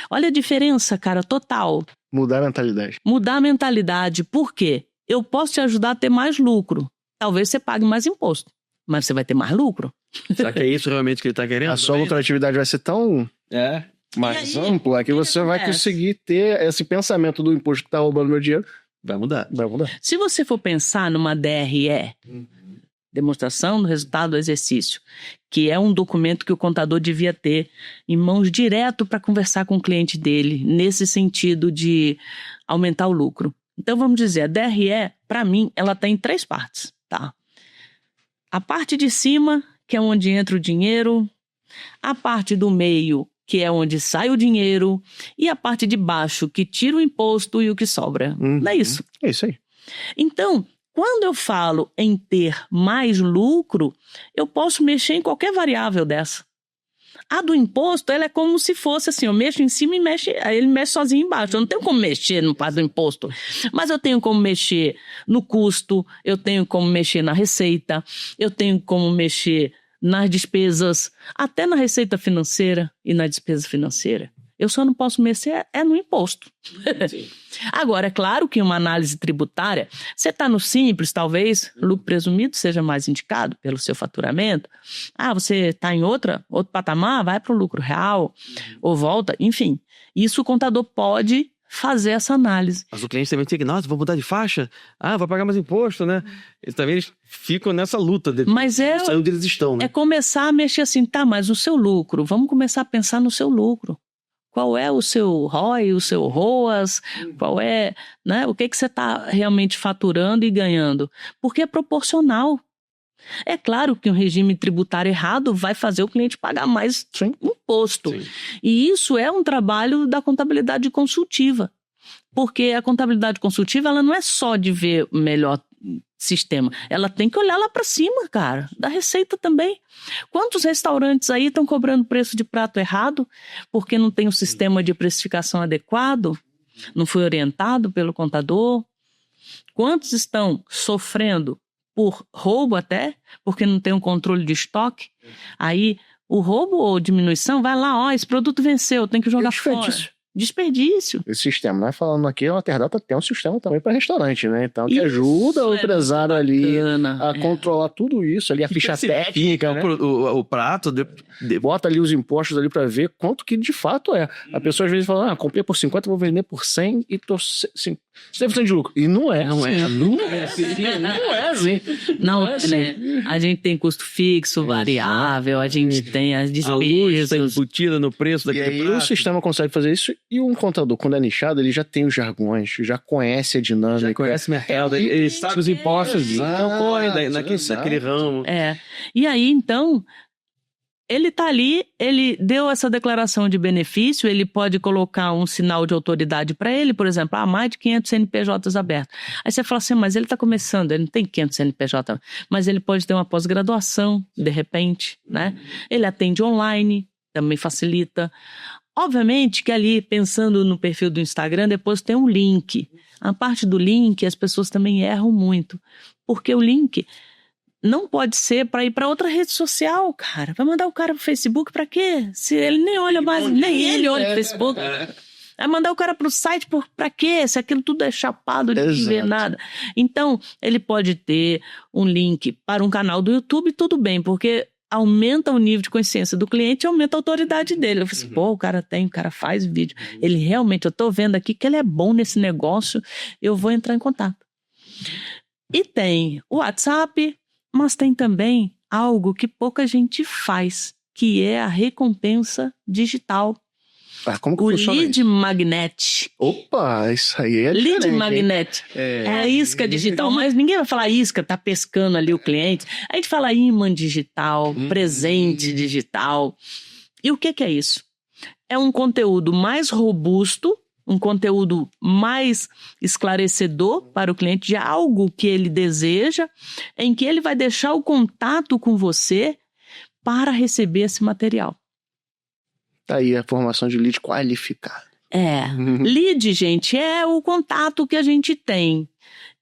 Olha a diferença, cara, total. Mudar a mentalidade. Mudar a mentalidade. Por quê? Eu posso te ajudar a ter mais lucro. Talvez você pague mais imposto, mas você vai ter mais lucro. Será que é isso realmente que ele está querendo? A sua lucratividade vai ser tão mais ampla que você vai conseguir ter esse pensamento do imposto que está roubando meu dinheiro. Vai mudar. Se você for pensar numa DRE, demonstração do resultado do exercício, que é um documento que o contador devia ter em mãos direto para conversar com o cliente dele, nesse sentido de aumentar o lucro. Então vamos dizer, a DRE, para mim, ela está em 3 partes. Tá. A parte de cima, que é onde entra o dinheiro, a parte do meio, que é onde sai o dinheiro, e a parte de baixo, que tira o imposto e o que sobra. Não é isso? É isso aí. Então, quando eu falo em ter mais lucro, eu posso mexer em qualquer variável dessa. A do imposto, ela é como se fosse assim, eu mexo em cima e aí ele mexe sozinho embaixo. Eu não tenho como mexer no parte do imposto, mas eu tenho como mexer no custo, eu tenho como mexer na receita, eu tenho como mexer nas despesas, até na receita financeira e na despesa financeira. Eu só não posso mexer no imposto. Agora, é claro que uma análise tributária, você está no simples, talvez lucro presumido seja mais indicado pelo seu faturamento. Você está em outro patamar, vai para o lucro real, ou volta, enfim. Isso o contador pode fazer essa análise. Mas o cliente também tem que, nossa, vou mudar de faixa? Vai pagar mais imposto, né? Eles ficam nessa luta. Mas onde eles estão, né? É começar a mexer assim, mas o seu lucro, vamos começar a pensar no seu lucro. Qual é o seu ROI, o seu ROAS, qual é, né, o que você está realmente faturando e ganhando? Porque é proporcional. É claro que um regime tributário errado vai fazer o cliente pagar mais imposto. Sim. E isso é um trabalho da contabilidade consultiva. Porque a contabilidade consultiva, ela não é só de ver o melhor sistema. Ela tem que olhar lá para cima, cara, da receita também. Quantos restaurantes aí estão cobrando preço de prato errado porque não tem um sistema de precificação adequado? não foi orientado pelo contador? Quantos estão sofrendo por roubo até, porque não tem um controle de estoque? Aí o roubo ou diminuição vai lá, ó, esse produto venceu, tem que jogar fora. Desperdício. Esse sistema, nós falando aqui, a Waterdata tem um sistema também para restaurante, né? Então, que ajuda o empresário ali a controlar tudo isso ali, a ficha técnica, né? O prato, bota ali os impostos ali para ver quanto que de fato é. A pessoa às vezes fala, comprei por 50, vou vender por 100 e tô 100% de lucro. E não é. Não é assim. Não, né? A gente tem custo fixo, variável, a gente tem as despesas. Tá embutida no preço daquele prato. E aí o sistema consegue fazer isso. E um contador, quando é nichado, ele já tem os jargões, já conhece a dinâmica. Já conhece o mercado, ele sabe os impostos, não corre naquele ramo. E aí, então, ele tá ali, ele deu essa declaração de benefício, ele pode colocar um sinal de autoridade para ele, por exemplo, mais de 500 CNPJs abertos. Aí você fala assim, mas ele está começando, ele não tem 500 CNPJ, mas ele pode ter uma pós-graduação, de repente, né? Ele atende online, também facilita. Obviamente que ali, pensando no perfil do Instagram, depois tem um link. A parte do link, as pessoas também erram muito, porque o link não pode ser para ir para outra rede social, cara. Vai mandar o cara pro Facebook para quê? Se ele nem olha mais, nem ele olha pro Facebook. Vai mandar o cara pro site para quê? Se aquilo tudo é chapado, ele não vê nada. Então, ele pode ter um link para um canal do YouTube, tudo bem, porque aumenta o nível de consciência do cliente e aumenta a autoridade dele. Eu falei assim, o cara faz vídeo. Ele realmente, eu tô vendo aqui que ele é bom nesse negócio, eu vou entrar em contato. E tem o WhatsApp, mas tem também algo que pouca gente faz, que é a recompensa digital. Como que funciona o Lead Magnet. Opa, isso aí é diferente. Lead Magnet. É a isca digital, mas ninguém vai falar isca, tá pescando ali o cliente. A gente fala imã digital, presente digital. E o que é isso? É um conteúdo mais robusto, um conteúdo mais esclarecedor para o cliente de algo que ele deseja, em que ele vai deixar o contato com você para receber esse material. Tá aí a formação de lead qualificado. Lead, gente, é o contato que a gente tem.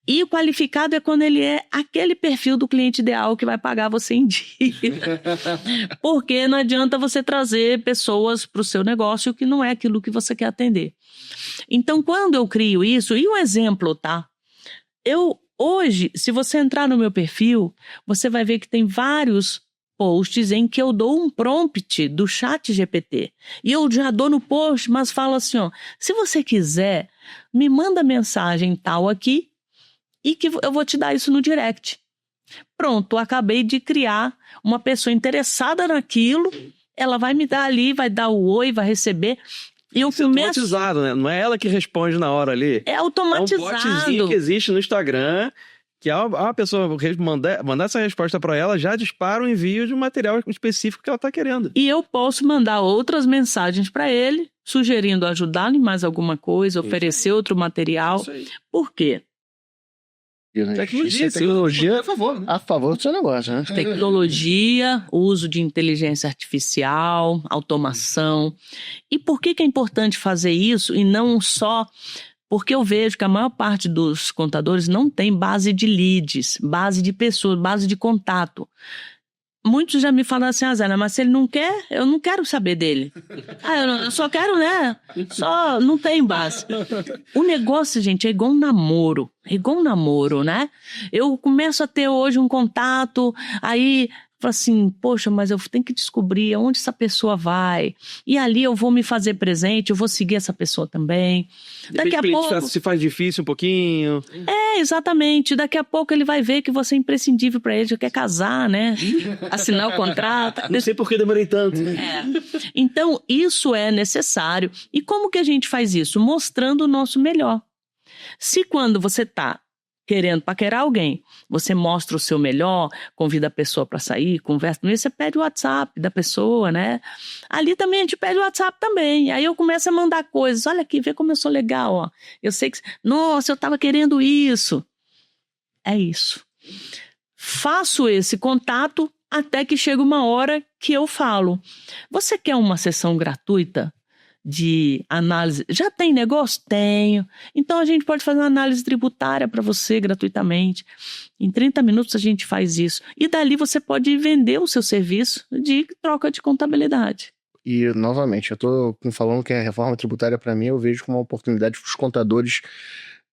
E o qualificado é quando ele é aquele perfil do cliente ideal que vai pagar você em dia. Porque não adianta você trazer pessoas para o seu negócio que não é aquilo que você quer atender. Então, quando eu crio isso, e um exemplo, tá? Hoje, se você entrar no meu perfil, você vai ver que tem vários posts em que eu dou um prompt do ChatGPT. E eu já dou no post, mas falo assim, se você quiser, me manda mensagem tal aqui e que eu vou te dar isso no direct. Pronto, acabei de criar uma pessoa interessada naquilo, ela vai me dar ali, vai dar o oi, vai receber. E eu automatizado, né? Não é ela que responde na hora ali. É automatizado. É um botzinho que existe no Instagram, que a pessoa mandar essa resposta para ela, já dispara o envio de um material específico que ela está querendo. E eu posso mandar outras mensagens para ele, sugerindo ajudá-lo em mais alguma coisa, oferecer outro material. Por quê? Tecnologia a favor do seu negócio, né? Tecnologia, uso de inteligência artificial, automação. E por que é importante fazer isso e não só... Porque eu vejo que a maior parte dos contadores não tem base de leads, base de pessoas, base de contato. Muitos já me falam assim, Zana, mas se ele não quer, eu não quero saber dele. Eu só quero, né? Só não tem base. O negócio, gente, é igual um namoro. É igual um namoro, né? Eu começo a ter hoje um contato, aí... Fala assim, poxa, mas eu tenho que descobrir aonde essa pessoa vai. E ali eu vou me fazer presente, eu vou seguir essa pessoa também. Daqui a pouco... Se faz difícil um pouquinho. Exatamente. Daqui a pouco ele vai ver que você é imprescindível para ele, já quer casar, né? Assinar o contrato. Não sei por que demorei tanto. Então, isso é necessário. E como que a gente faz isso? Mostrando o nosso melhor. Se quando você está querendo paquerar alguém, você mostra o seu melhor, convida a pessoa para sair, conversa com ele, você pede o WhatsApp da pessoa, né? Ali também a gente pede o WhatsApp também. Aí eu começo a mandar coisas. Olha aqui, vê como eu sou legal, ó. Eu sei que... Nossa, eu estava querendo isso. É isso. Faço esse contato até que chega uma hora que eu falo. Você quer uma sessão gratuita de análise. Já tem negócio? Tenho. Então a gente pode fazer uma análise tributária para você gratuitamente. Em 30 minutos a gente faz isso. E dali você pode vender o seu serviço de troca de contabilidade. E, novamente, eu estou falando que a reforma tributária, para mim, eu vejo como uma oportunidade para os contadores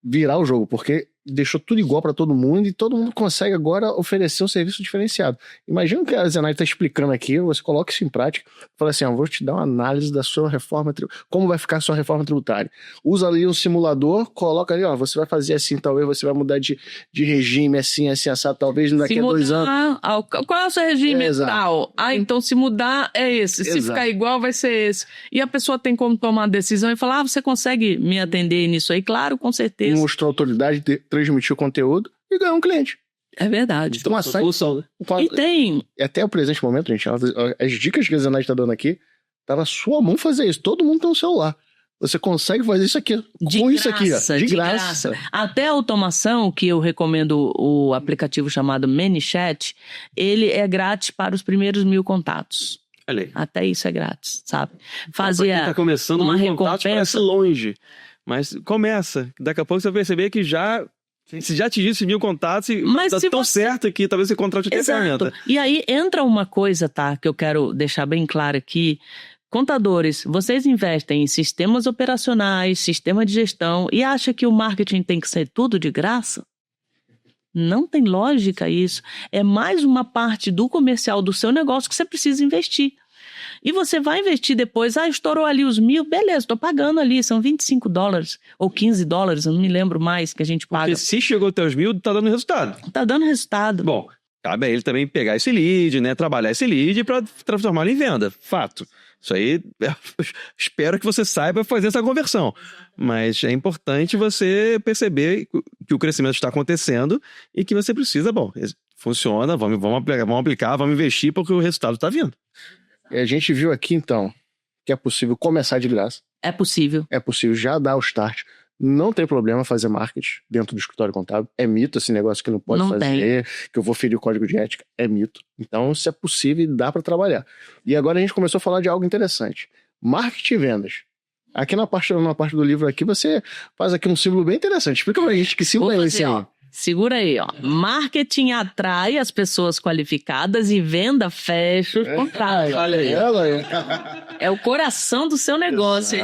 virar o jogo, porque deixou tudo igual para todo mundo e todo mundo consegue agora oferecer um serviço diferenciado. Imagina o que a Zenaide está explicando aqui, você coloca isso em prática, fala assim, vou te dar uma análise da sua reforma tributária, como vai ficar a sua reforma tributária. Usa ali um simulador, coloca ali, você vai fazer assim, talvez você vai mudar de regime, assim, assado, talvez daqui a 2 anos. Qual é o seu regime tal? Então se mudar é esse, Exato. se ficar igual vai ser esse. E a pessoa tem como tomar uma decisão e falar, você consegue me atender nisso aí? Claro, com certeza. Mostrou a autoridade, transmitir o conteúdo e ganhar um cliente. É verdade. Então, Solução, né? E tem... Até o presente momento, gente, as dicas que a Zenaide está dando aqui, tá na sua mão fazer isso. Todo mundo tem um celular. Você consegue fazer isso aqui. Isso aqui, ó. De graça. Até a automação, que eu recomendo o aplicativo chamado ManyChat, ele é grátis para os primeiros 1.000 contatos. Olha aí. Até isso é grátis, sabe? Pra quem tá começando, uma muito contato recompensa. parece longe. Mas começa. Daqui a pouco você vai perceber que se já atingisse 1.000 contatos, Mas dá se tão você- certo que talvez você contrate outra ferramenta. E aí entra uma coisa, tá? Que eu quero deixar bem claro aqui. Contadores, vocês investem em sistemas operacionais, sistema de gestão e acham que o marketing tem que ser tudo de graça? Não tem lógica isso. É mais uma parte do comercial do seu negócio que você precisa investir. E você vai investir depois, estourou ali os 1.000, beleza, estou pagando ali, são $25 ou $15, eu não me lembro mais que a gente paga. Porque se chegou até os 1.000, tá dando resultado. Tá dando resultado. Bom, cabe a ele também pegar esse lead, né? Trabalhar esse lead para transformá-lo em venda. Fato. Isso aí, espero que você saiba fazer essa conversão. Mas é importante você perceber que o crescimento está acontecendo e que você precisa, funciona, vamos aplicar, vamos investir porque o resultado está vindo. E a gente viu aqui, então, que é possível começar de graça. É possível. É possível já dar o start. Não tem problema fazer marketing dentro do escritório contábil. É mito esse negócio que não pode Não fazer, que eu vou ferir o código de ética. É mito. Então, se é possível, dá para trabalhar. E agora a gente começou a falar de algo interessante. Marketing e vendas. Aqui na parte do livro aqui, você faz aqui um símbolo bem interessante. Explica pra gente que símbolo é esse aí. Segura aí, ó. Marketing atrai as pessoas qualificadas e venda fecha os contratos. Olha aí. É o coração do seu negócio.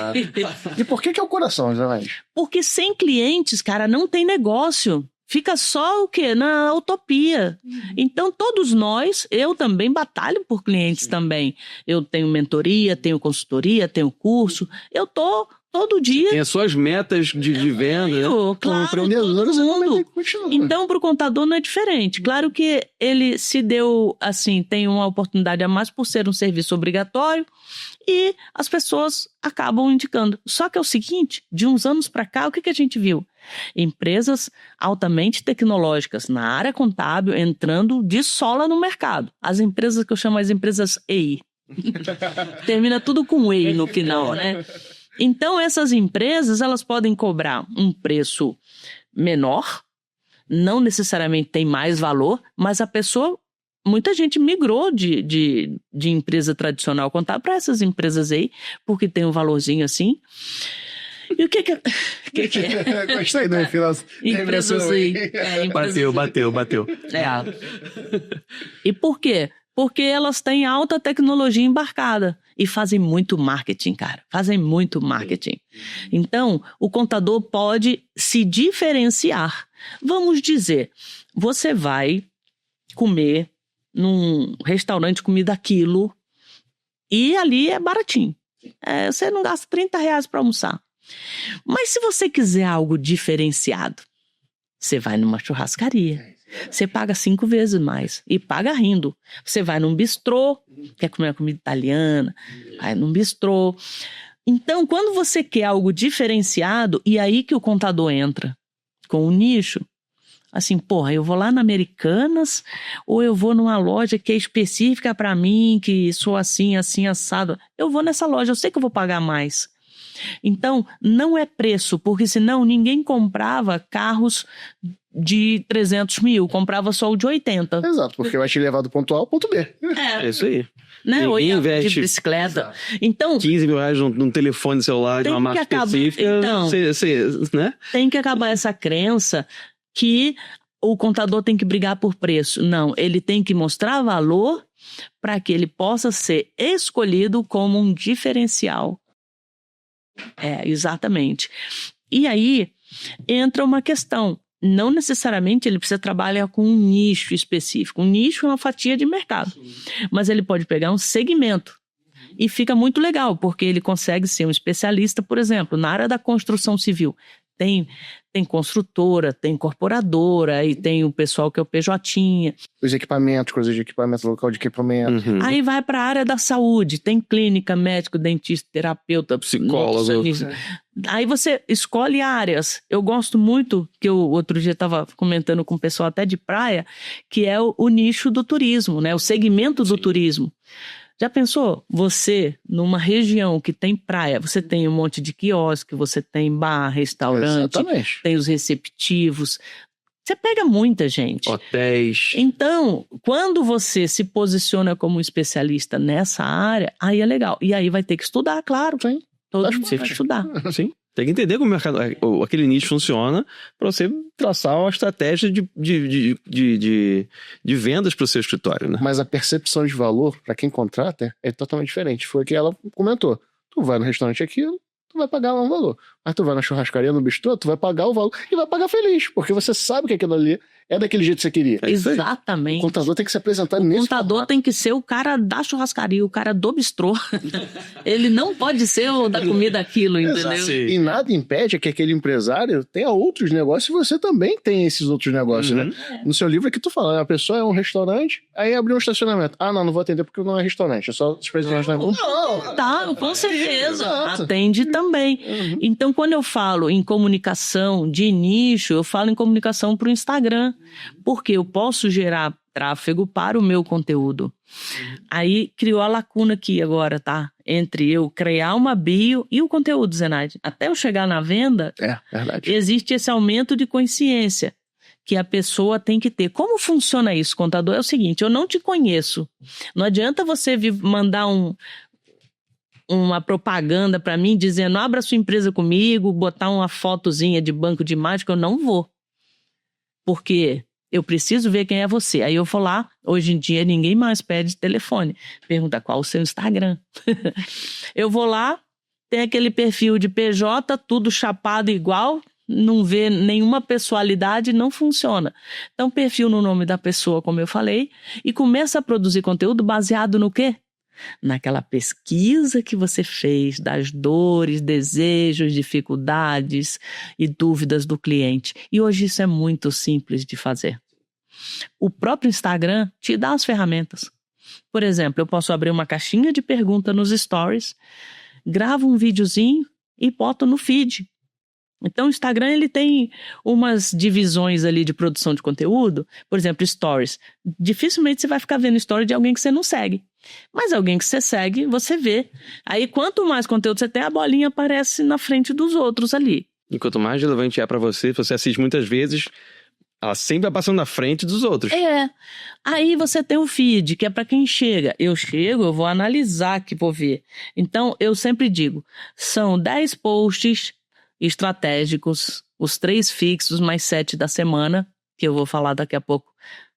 E por que é o coração, Zenaide? Porque sem clientes, cara, não tem negócio. Fica só o quê? Na utopia. Então, todos nós, eu também batalho por clientes também. Eu tenho mentoria, tenho consultoria, tenho curso. Eu tô todo dia. Tem as suas metas de venda, né? Claro, Empreendedores, todo você também tem mundo. que continuar. Então, para o contador não é diferente. Claro que ele se deu, assim, tem uma oportunidade a mais por ser um serviço obrigatório e as pessoas acabam indicando. Só que é o seguinte, de uns anos para cá, o que a gente viu? Empresas altamente tecnológicas na área contábil entrando de sola no mercado. As empresas que eu chamo as empresas EI. Termina tudo com EI no final, né? Então, essas empresas, elas podem cobrar um preço menor, não necessariamente tem mais valor, mas a pessoa, muita gente migrou de empresa tradicional contábil para essas empresas aí, porque tem um valorzinho assim. E o que é? Gostei do final. Empresas aí. Bateu. E por quê? Porque elas têm alta tecnologia embarcada e fazem muito marketing, cara. Fazem muito marketing. Então, o contador pode se diferenciar. Vamos dizer, você vai comer num restaurante comida quilo e ali é baratinho. Você não gasta R$30 para almoçar. Mas se você quiser algo diferenciado, você vai numa churrascaria. Você paga 5 vezes mais e paga rindo. Você vai num bistrô, quer comer uma comida italiana, vai num bistrô. Então, quando você quer algo diferenciado, e aí que o contador entra com o nicho, assim, eu vou lá na Americanas ou eu vou numa loja que é específica para mim, que sou assim, assado. Eu vou nessa loja, eu sei que eu vou pagar mais. Então, não é preço, porque senão ninguém comprava carros de 300 mil, comprava só o de 80. Exato, porque vai te levar do ponto A ao ponto B. É isso aí. né? Ou Ninguém de investe bicicleta. Então, 15 mil reais num telefone celular de Tem uma marca que acabar- específica, então. né? tem que acabar essa crença que o contador tem que brigar por preço. Não, ele tem que mostrar valor para que ele possa ser escolhido como um diferencial. Exatamente. E aí entra uma questão. Não necessariamente ele precisa trabalhar com um nicho específico. Um nicho é uma fatia de mercado. Mas ele pode pegar um segmento. E fica muito legal, porque ele consegue ser um especialista, por exemplo, na área da construção civil. Tem construtora, tem incorporadora, e tem o pessoal que é o PJ. Os equipamentos, coisas de equipamento, local de equipamento. Uhum. Aí vai para a área da saúde, tem clínica, médico, dentista, terapeuta, Psicólogo. nutricionista. Aí você escolhe áreas. Eu gosto muito, que eu outro dia estava comentando com o pessoal até de praia, que é o nicho do turismo, né? O segmento do turismo. Já pensou? Você, numa região que tem praia, você tem um monte de quiosque, você tem bar, restaurante, Exatamente. tem os receptivos. Você pega muita gente. Hotéis. Então, quando você se posiciona como um especialista nessa área, aí é legal. E aí vai ter que estudar, claro. Sim. Todo Faz mundo vai parte. estudar. Sim. Tem que entender como o mercado, aquele nicho funciona para você traçar uma estratégia de vendas para o seu escritório, né? Mas a percepção de valor, para quem contrata, é totalmente diferente. Foi o que ela comentou. Tu vai no restaurante aquilo, tu vai pagar lá um valor. Mas tu vai na churrascaria, no bistrô, tu vai pagar o valor e vai pagar feliz, porque você sabe que aquilo ali é daquele jeito que você queria. É isso aí. Exatamente. O contador tem que se apresentar O nesse contador formato. tem que ser o cara da churrascaria, o cara do bistrô. Ele não pode ser o da comida aquilo, entendeu? Exato. E nada impede que aquele empresário tenha outros negócios e você também tem esses outros negócios, Uhum. né? No seu livro é que tu fala, a pessoa é um restaurante, aí abriu um estacionamento. Ah, não vou atender porque não é restaurante, é só estacionamento. Não! Tá, com certeza. Exato. Atende também. Uhum. Então, quando eu falo em comunicação de nicho, eu falo em comunicação para o Instagram. Porque eu posso gerar tráfego para o meu conteúdo. Aí criou a lacuna aqui agora, tá? Entre eu criar uma bio e o conteúdo, Zenaide. Até eu chegar na venda, É, verdade. existe esse aumento de consciência que a pessoa tem que ter. Como funciona isso, contador? É o seguinte, eu não te conheço. Não adianta você mandar uma propaganda para mim dizendo abra sua empresa comigo, botar uma fotozinha de banco de imagem que eu não vou. Porque eu preciso ver quem é você. Aí eu vou lá, hoje em dia ninguém mais pede telefone. Pergunta qual o seu Instagram. Eu vou lá, tem aquele perfil de PJ, tudo chapado igual, não vê nenhuma pessoalidade, não funciona. Então perfil no nome da pessoa, como eu falei, e começa a produzir conteúdo baseado no quê? Naquela pesquisa que você fez das dores, desejos, dificuldades e dúvidas do cliente. E hoje isso é muito simples de fazer. O próprio Instagram te dá as ferramentas. Por exemplo, eu posso abrir uma caixinha de pergunta nos stories, gravo um videozinho e boto no feed. Então o Instagram ele tem umas divisões ali de produção de conteúdo. Por exemplo, stories. Dificilmente você vai ficar vendo story de alguém que você não segue. Mas alguém que você segue, você vê. Aí quanto mais conteúdo você tem, a bolinha aparece na frente dos outros ali. E quanto mais relevante é para você, você assiste muitas vezes, ela sempre vai passando na frente dos outros. Aí você tem o feed, que é para quem chega. Eu chego, eu vou analisar, que vou ver. Então eu sempre digo, são 10 posts estratégicos, os 3 fixos mais 7 da semana, que eu vou falar daqui a pouco.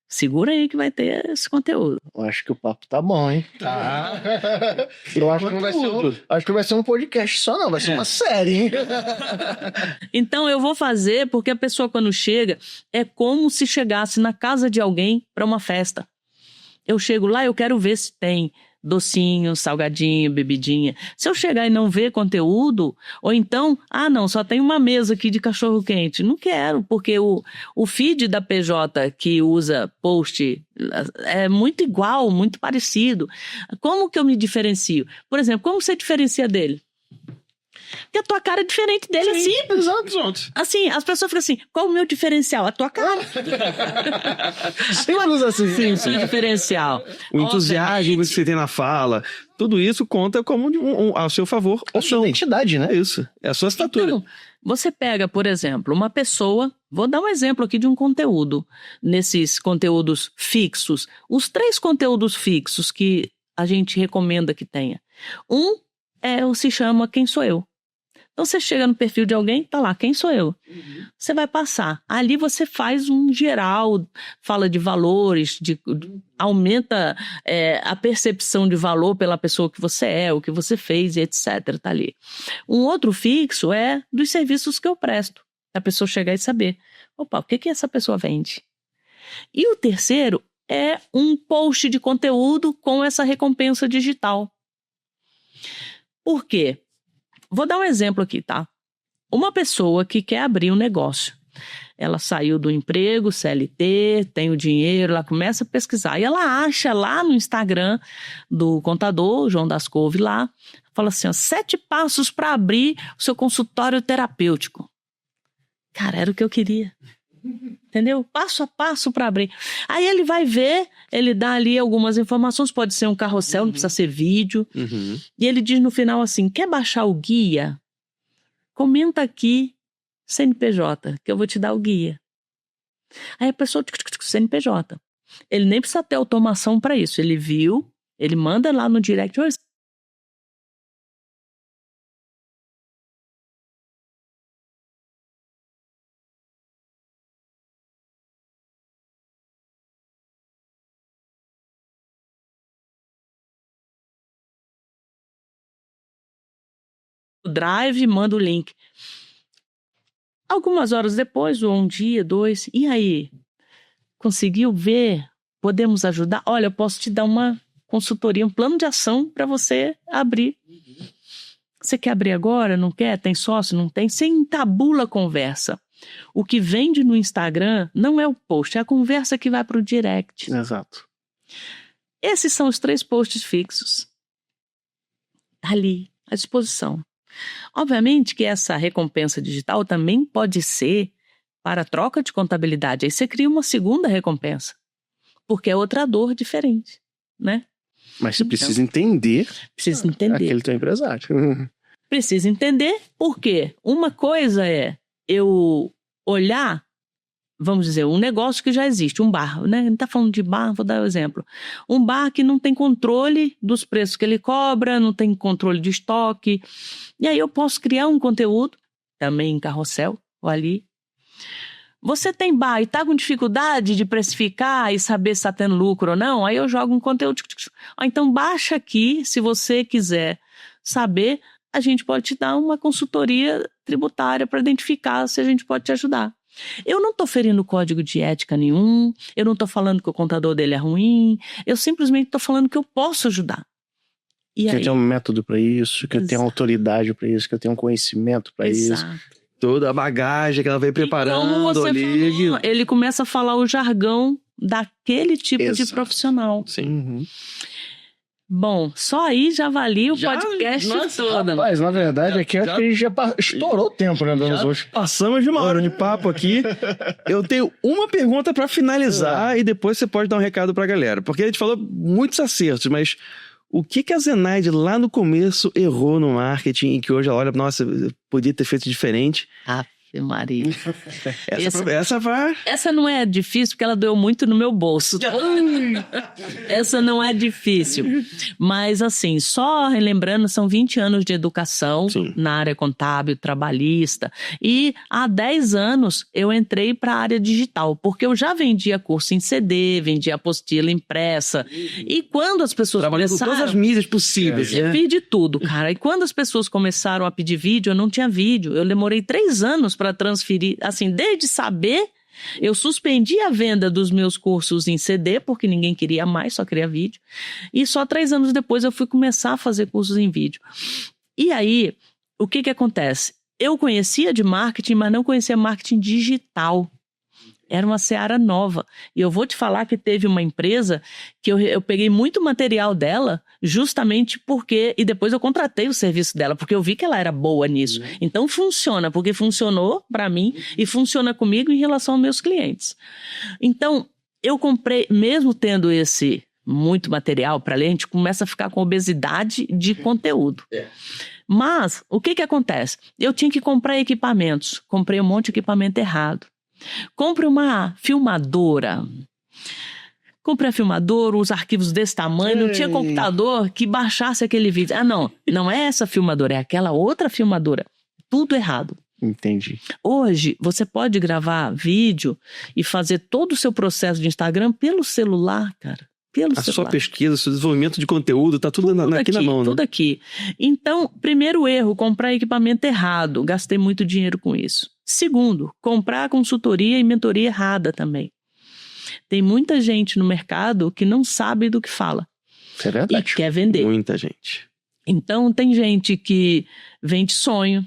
Segura aí que vai ter esse conteúdo. Eu acho que o papo tá bom, hein? Tá. Eu acho que não vai ser acho que vai ser um podcast só, não. Vai ser uma série, hein? Então eu vou fazer porque a pessoa quando chega é como se chegasse na casa de alguém para uma festa. Eu chego lá, eu quero ver se tem docinho, salgadinho, bebidinha. Se eu chegar e não ver conteúdo, ou então, não, só tem uma mesa aqui de cachorro-quente. Não quero, porque o feed da PJ que usa post é muito igual, muito parecido. Como que eu me diferencio? Por exemplo, como você diferencia dele? Porque a tua cara é diferente dele, é simples. Exato. Assim, as pessoas ficam assim, qual o meu diferencial? A tua cara. Simples assim. Sim, diferencial. O entusiasmo que você tem na fala, tudo isso conta como ao seu favor A ou sua não. identidade, né? É isso, é a sua estatura. Então, você pega, por exemplo, uma pessoa, vou dar um exemplo aqui de um conteúdo, nesses conteúdos fixos, os 3 conteúdos fixos que a gente recomenda que tenha. Se chama Quem Sou Eu. Então você chega no perfil de alguém, tá lá, quem sou eu? Você vai passar. Ali você faz um geral, fala de valores, aumenta a percepção de valor pela pessoa que você é, o que você fez, e etc. Tá ali. Um outro fixo é dos serviços que eu presto. A pessoa chegar e saber, opa, o que essa pessoa vende? E o terceiro é um post de conteúdo com essa recompensa digital. Por quê? Vou dar um exemplo aqui, tá? Uma pessoa que quer abrir um negócio. Ela saiu do emprego, CLT, tem o dinheiro, ela começa a pesquisar. E ela acha lá no Instagram do contador, João das Couve lá, fala assim, 7 passos para abrir o seu consultório terapêutico. Cara, era o que eu queria. Entendeu? Passo a passo para abrir. Aí ele vai ver, ele dá ali algumas informações, pode ser um carrossel, não precisa ser vídeo. E ele diz no final assim, quer baixar o guia? Comenta aqui CNPJ, que eu vou te dar o guia. Aí a pessoa, CNPJ. Ele nem precisa ter automação para isso. Ele viu, ele manda lá no direct, o drive, manda o link. Algumas horas depois, ou um dia, 2, e aí? Conseguiu ver? Podemos ajudar? Olha, eu posso te dar uma consultoria, um plano de ação para você abrir. Você quer abrir agora? Não quer? Tem sócio? Não tem? Você entabula a conversa. O que vende no Instagram não é o post, é a conversa que vai para o direct. Exato. Esses são os 3 posts fixos. Ali, à disposição. Obviamente que essa recompensa digital também pode ser para troca de contabilidade. Aí você cria uma segunda recompensa, porque é outra dor diferente, né? Mas você precisa entender. Precisa entender. Aquele teu empresário. Precisa entender por quê. Uma coisa é eu olhar, vamos dizer, um negócio que já existe, um bar, né? A gente tá falando de bar, vou dar um exemplo. Um bar que não tem controle dos preços que ele cobra, não tem controle de estoque. E aí eu posso criar um conteúdo, também em carrossel, ou ali. Você tem bar e tá com dificuldade de precificar e saber se tá tendo lucro ou não? Aí eu jogo um conteúdo. Então baixa aqui, se você quiser saber, a gente pode te dar uma consultoria tributária para identificar se a gente pode te ajudar. Eu não estou ferindo código de ética nenhum, eu não estou falando que o contador dele é ruim, eu simplesmente estou falando que eu posso ajudar. E que aí? eu tenho um método para isso, que eu tenho autoridade para isso, que eu tenho um conhecimento para isso. Toda a bagagem que ela veio preparando. Como você ali. falou, ele começa a falar o jargão daquele tipo de profissional. Sim. Bom, só aí já valia o podcast todo. Rapaz, na verdade, aqui acho que a gente já estourou o tempo, né, Dona hoje. Passamos de 1 hora de papo aqui. Eu tenho uma pergunta pra finalizar e depois você pode dar um recado pra galera. Porque a gente falou muitos acertos, mas o que a Zenaide lá no começo errou no marketing e que hoje ela olha, nossa, podia ter feito diferente? Maria. Essa não é difícil porque ela doeu muito no meu bolso. Essa não é difícil. Mas assim, só relembrando, são 20 anos de educação na área contábil, trabalhista. E há 10 anos eu entrei para a área digital, porque eu já vendia curso em CD, vendia apostila impressa. E quando as pessoas começaram... com todas as mídias possíveis. Eu fiz de tudo, cara. E quando as pessoas começaram a pedir vídeo, eu não tinha vídeo. Eu demorei 3 anos para transferir, assim, desde saber, eu suspendi a venda dos meus cursos em CD, porque ninguém queria mais, só queria vídeo, e só 3 anos depois eu fui começar a fazer cursos em vídeo. E aí, o que acontece? Eu conhecia de marketing, mas não conhecia marketing digital. Era uma seara nova. E eu vou te falar que teve uma empresa que eu peguei muito material dela justamente porque... E depois eu contratei o serviço dela, porque eu vi que ela era boa nisso. Então funciona, porque funcionou para mim e funciona comigo em relação aos meus clientes. Então, eu comprei, mesmo tendo esse muito material para ler, a gente começa a ficar com obesidade de conteúdo. Mas, o que acontece? Eu tinha que comprar equipamentos. Comprei um monte de equipamento errado. Compre uma filmadora. Comprei a filmadora, os arquivos desse tamanho, não tinha computador que baixasse aquele vídeo. Ah, não é essa filmadora, é aquela outra filmadora. Tudo errado. Entendi. Hoje, você pode gravar vídeo e fazer todo o seu processo de Instagram pelo celular, cara. Pelo celular. Sua pesquisa, seu desenvolvimento de conteúdo, tá tudo aqui na mão, né? Tudo aqui. Então, primeiro erro, comprar equipamento errado. Gastei muito dinheiro com isso. Segundo, comprar consultoria e mentoria errada também. Tem muita gente no mercado que não sabe do que fala. Isso é verdade. E quer vender. Muita gente. Então, tem gente que vende sonho,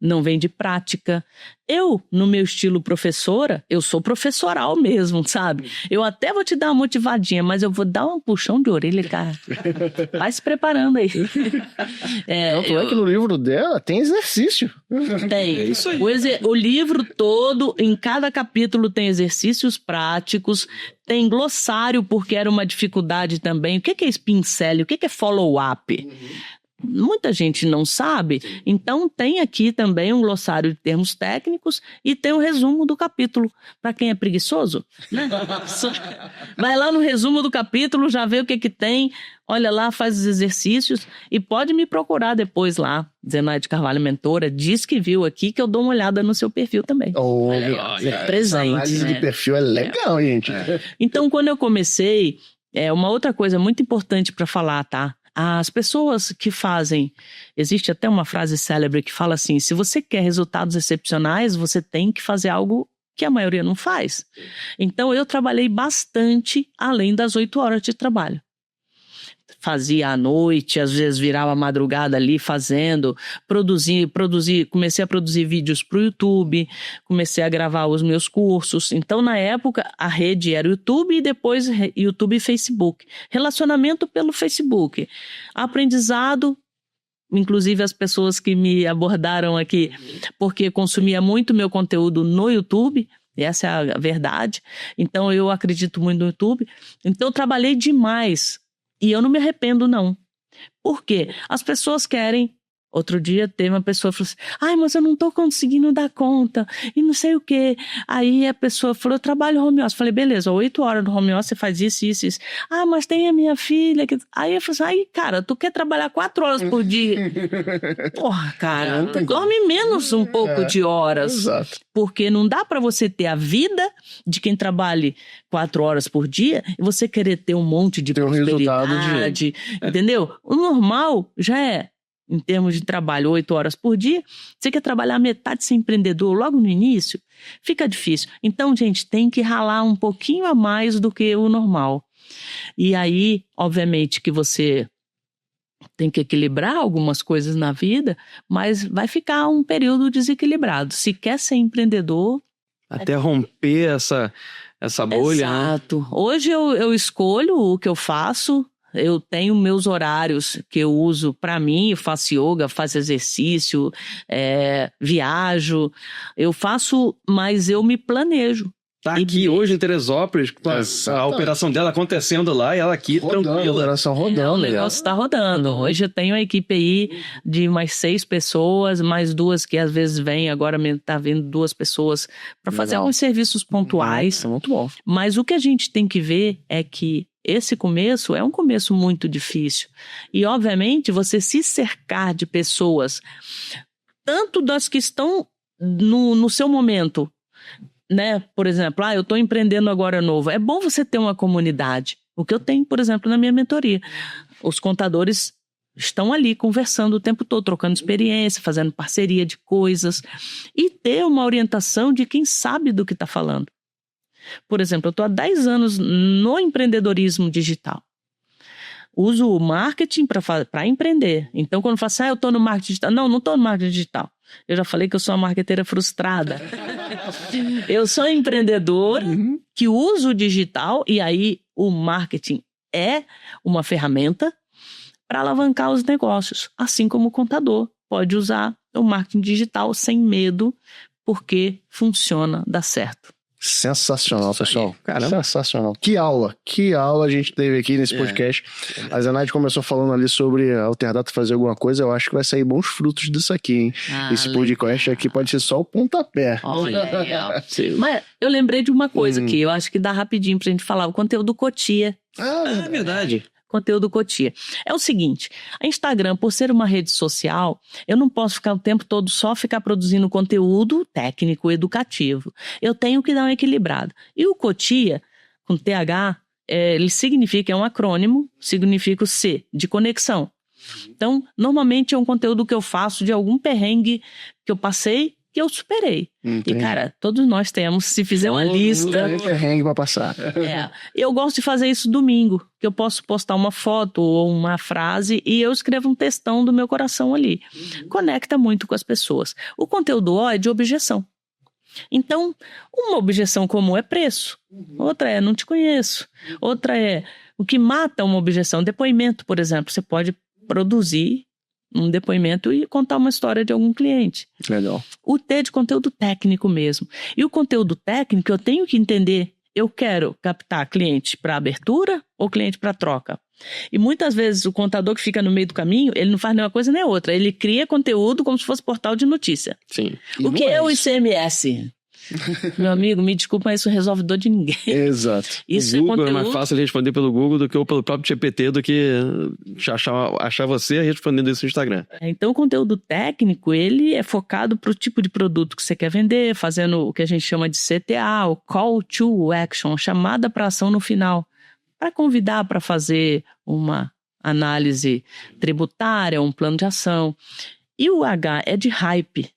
não vende prática. Eu, no meu estilo professora, eu sou professoral mesmo, sabe? Eu até vou te dar uma motivadinha, mas eu vou dar um puxão de orelha, cara. Vai se preparando aí. Tanto é que no livro dela tem exercício. Tem. É isso aí. O livro todo, em cada capítulo, tem exercícios práticos, tem glossário, porque era uma dificuldade também. O que é spin selling? O que é follow-up? Muita gente não sabe, então tem aqui também um glossário de termos técnicos e tem um resumo do capítulo. Para quem é preguiçoso, né? Vai lá no resumo do capítulo, já vê o que tem, olha lá, faz os exercícios e pode me procurar depois lá. Zenaide Carvalho, mentora, diz que viu aqui que eu dou uma olhada no seu perfil também. Presente. Análise de perfil é legal, gente. Então, quando eu comecei, uma outra coisa muito importante para falar, tá? As pessoas que fazem... Existe até uma frase célebre que fala assim: se você quer resultados excepcionais, você tem que fazer algo que a maioria não faz. Então, eu trabalhei bastante além das 8 horas de trabalho. Fazia à noite, às vezes virava madrugada ali fazendo, comecei a produzir vídeos para o YouTube, comecei a gravar os meus cursos. Então, na época, a rede era o YouTube e depois YouTube e Facebook. Relacionamento pelo Facebook. Aprendizado, inclusive as pessoas que me abordaram aqui, porque consumia muito meu conteúdo no YouTube. Essa é a verdade. Então, eu acredito muito no YouTube. Então, eu trabalhei demais. E eu não me arrependo, não. Por quê? As pessoas querem... Outro dia teve uma pessoa que falou assim: ai, mas eu não tô conseguindo dar conta e não sei o quê. Aí a pessoa falou: eu trabalho home office. Falei: beleza, 8 horas no home office você faz isso, isso, isso. Ah, mas tem a minha filha. Aí eu falei assim: ai, cara, tu quer trabalhar 4 horas por dia? Porra, cara, dorme menos um pouco de horas. Exato. Porque não dá pra você ter a vida de quem trabalhe 4 horas por dia e você querer ter um monte de prosperidade, entendeu? O normal já é, em termos de trabalho, 8 horas por dia. Você quer trabalhar metade ser empreendedor logo no início? Fica difícil. Então, gente, tem que ralar um pouquinho a mais do que o normal. E aí, obviamente, que você tem que equilibrar algumas coisas na vida, mas vai ficar um período desequilibrado. Se quer ser empreendedor... Até romper essa bolha. Exato. Hoje eu escolho o que eu faço. Eu tenho meus horários que eu uso para mim, eu faço yoga, faço exercício, viajo, eu faço, mas eu me planejo. Tá aqui hoje em Teresópolis, com a operação dela acontecendo lá e ela aqui tranquila. A operação rodando. O negócio está rodando. Hoje eu tenho uma equipe aí de mais 6 pessoas, mais 2 que às vezes vêm, agora tá vindo 2 pessoas para fazer alguns serviços pontuais. Muito bom. Mas o que a gente tem que ver é que esse começo é um começo muito difícil. E, obviamente, você se cercar de pessoas, tanto das que estão no seu momento, né? Por exemplo, eu estou empreendendo agora novo. É bom você ter uma comunidade. O que eu tenho, por exemplo, na minha mentoria. Os contadores estão ali conversando o tempo todo, trocando experiência, fazendo parceria de coisas. E ter uma orientação de quem sabe do que está falando. Por exemplo, eu estou há 10 anos no empreendedorismo digital. Uso o marketing para empreender. Então, quando eu falo assim, eu estou no marketing digital. Não estou no marketing digital. Eu já falei que eu sou uma marqueteira frustrada. Eu sou empreendedora que uso o digital e aí o marketing é uma ferramenta para alavancar os negócios. Assim como o contador pode usar o marketing digital sem medo porque funciona, dá certo. Sensacional, pessoal. Caramba. Sensacional. Que aula a gente teve aqui nesse podcast. A Zenaide começou falando ali sobre a Alterdata fazer alguma coisa. Eu acho que vai sair bons frutos disso aqui, hein? Esse podcast aqui pode ser só o pontapé. Olha aí, ó. Mas eu lembrei de uma coisa aqui, eu acho que dá rapidinho pra gente falar. O conteúdo Cotia. É verdade. Conteúdo Cotia. É o seguinte, a Instagram, por ser uma rede social, eu não posso ficar o tempo todo só ficar produzindo conteúdo técnico, educativo. Eu tenho que dar uma equilibrada. E o Cotia, com TH, ele significa, é um acrônimo, significa o C, de conexão. Então, normalmente é um conteúdo que eu faço de algum perrengue que eu passei, que eu superei. Entendi. E, cara, todos nós temos, se fizer uma lista... Não tem perrengue pra passar. Eu gosto de fazer isso domingo, que eu posso postar uma foto ou uma frase e eu escrevo um textão do meu coração ali. Conecta muito com as pessoas. O conteúdo O é de objeção. Então, uma objeção comum é preço. Outra é não te conheço. Outra é o que mata uma objeção. Depoimento, por exemplo. Você pode produzir um depoimento e contar uma história de algum cliente. Legal. O T é de conteúdo técnico mesmo. E o conteúdo técnico eu tenho que entender. Eu quero captar cliente para abertura ou cliente para troca. E muitas vezes o contador que fica no meio do caminho, ele não faz nenhuma coisa nem outra. Ele cria conteúdo como se fosse portal de notícia. Sim. O que é o ICMS? Meu amigo, me desculpa, mas isso resolve dor de ninguém. Exato. Isso o Google é conteúdo... mais fácil de responder pelo Google do que pelo próprio GPT, do que achar você respondendo isso no Instagram. Então, o conteúdo técnico, ele é focado para o tipo de produto que você quer vender, fazendo o que a gente chama de CTA, o Call to Action, chamada para ação no final, para convidar para fazer uma análise tributária, um plano de ação. E o H é de hype.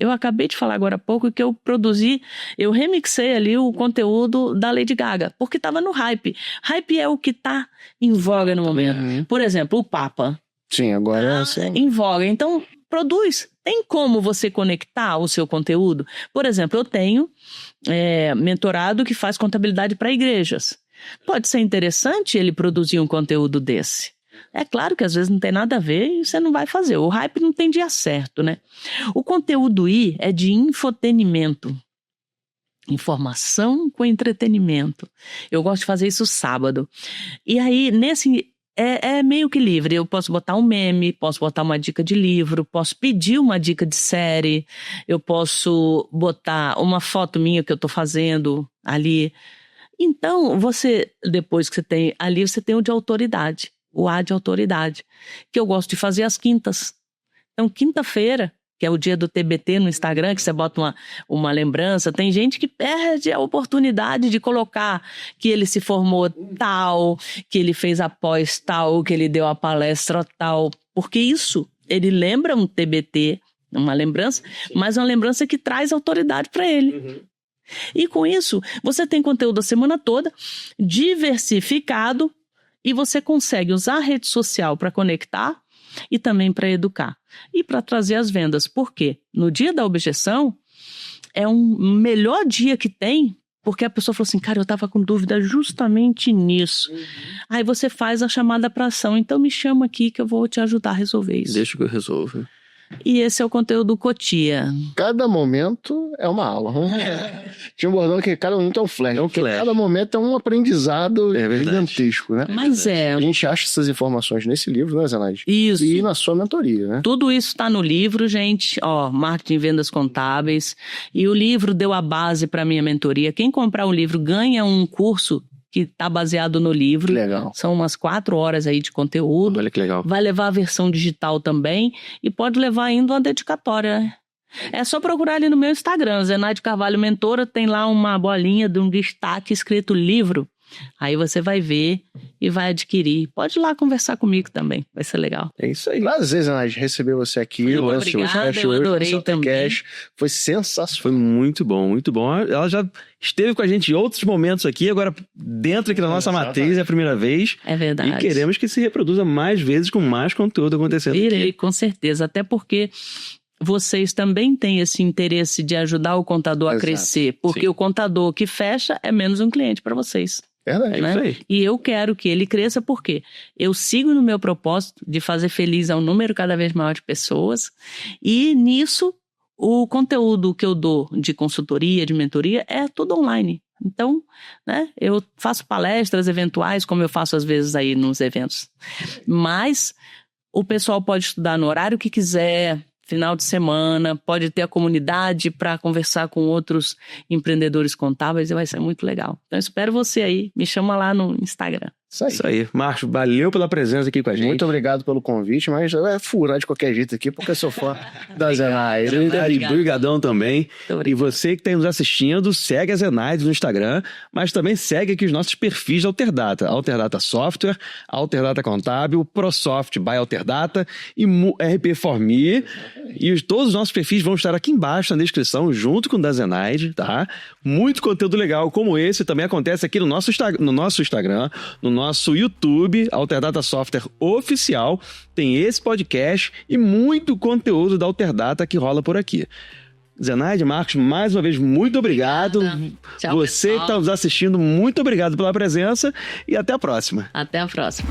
Eu acabei de falar agora há pouco que eu produzi, eu remixei ali o conteúdo da Lady Gaga, porque estava no hype. Hype é o que está em voga no momento. Por exemplo, o Papa. Sim, agora Em voga. Então, produz. Tem como você conectar o seu conteúdo? Por exemplo, eu tenho mentorado que faz contabilidade para igrejas. Pode ser interessante ele produzir um conteúdo desse. É claro que às vezes não tem nada a ver e você não vai fazer. O hype não tem dia certo, né? O conteúdo I é de infotenimento. Informação com entretenimento. Eu gosto de fazer isso sábado. E aí, nesse... É meio que livre. Eu posso botar um meme, posso botar uma dica de livro, posso pedir uma dica de série, eu posso botar uma foto minha que eu tô fazendo ali. Então, você, depois que você tem ali, você tem o de autoridade. O A de autoridade, que eu gosto de fazer às quintas. Então, quinta-feira, que é o dia do TBT no Instagram, que você bota uma lembrança, tem gente que perde a oportunidade de colocar que ele se formou tal, que ele fez a pós tal, que ele deu a palestra tal, porque isso, ele lembra um TBT, uma lembrança, mas uma lembrança que traz autoridade para ele. E com isso, você tem conteúdo a semana toda, diversificado, e você consegue usar a rede social para conectar e também para educar. E para trazer as vendas. Por quê? No dia da objeção, é um melhor dia que tem, porque a pessoa falou assim, cara, eu estava com dúvida justamente nisso. Aí você faz a chamada para ação. Então me chama aqui que eu vou te ajudar a resolver isso. Deixa que eu resolvo. E esse é o conteúdo Cotia. Cada momento é uma aula. Tinha um bordão que cada momento é um flash. Cada momento é um aprendizado gigantesco, né? Mas A gente acha essas informações nesse livro, né, Zenaide? Isso. E na sua mentoria, né? Tudo isso está no livro, gente. Ó, Marketing e Vendas Contábeis. E o livro deu a base para minha mentoria. Quem comprar o livro ganha um curso que está baseado no livro. Legal. São umas 4 horas aí de conteúdo. Olha que legal. Vai levar a versão digital também e pode levar ainda uma dedicatória, né? É só procurar ali no meu Instagram, Zenaide Carvalho Mentora, tem lá uma bolinha de um destaque escrito livro. Aí você vai ver e vai adquirir. Pode ir lá conversar comigo também, vai ser legal. É isso aí. Prazer, Zenaide, receber você aqui. Muito obrigada, eu adorei também. Foi sensacional. Foi muito bom, muito bom. Ela já esteve com a gente em outros momentos aqui, agora dentro aqui da nossa matriz é a primeira vez. É verdade. E queremos que se reproduza mais vezes com mais conteúdo acontecendo. Irei, com certeza, até porque vocês também têm esse interesse de ajudar o contador a crescer, porque o contador que fecha é menos um cliente para vocês. Verdade. Né? Isso aí. E eu quero que ele cresça porque eu sigo no meu propósito de fazer feliz a um número cada vez maior de pessoas e nisso o conteúdo que eu dou de consultoria, de mentoria, é tudo online. Então, né, eu faço palestras eventuais, como eu faço às vezes aí nos eventos. Mas o pessoal pode estudar no horário que quiser, final de semana, pode ter a comunidade para conversar com outros empreendedores contábeis e vai ser muito legal. Então, espero você aí. Me chama lá no Instagram. Isso aí. Marcos, valeu pela presença aqui com a gente. Muito obrigado pelo convite, mas é furar de qualquer jeito aqui, porque eu sou fã da Zenaide. Obrigadão também. E você que está nos assistindo, segue a Zenaide no Instagram, mas também segue aqui os nossos perfis da Alterdata. Alterdata Software, Alterdata Contábil, ProSoft by Alterdata e RP4Me. E todos os nossos perfis vão estar aqui embaixo na descrição, junto com o da Zenaide, tá? Muito conteúdo legal como esse também acontece aqui no nosso Instagram, no nosso YouTube, Alterdata Software Oficial, tem esse podcast e muito conteúdo da Alterdata que rola por aqui. Zenaide, Marcos, mais uma vez, muito obrigado. Tchau, você pessoal. que está nos assistindo, muito obrigado pela presença e até a próxima. Até a próxima.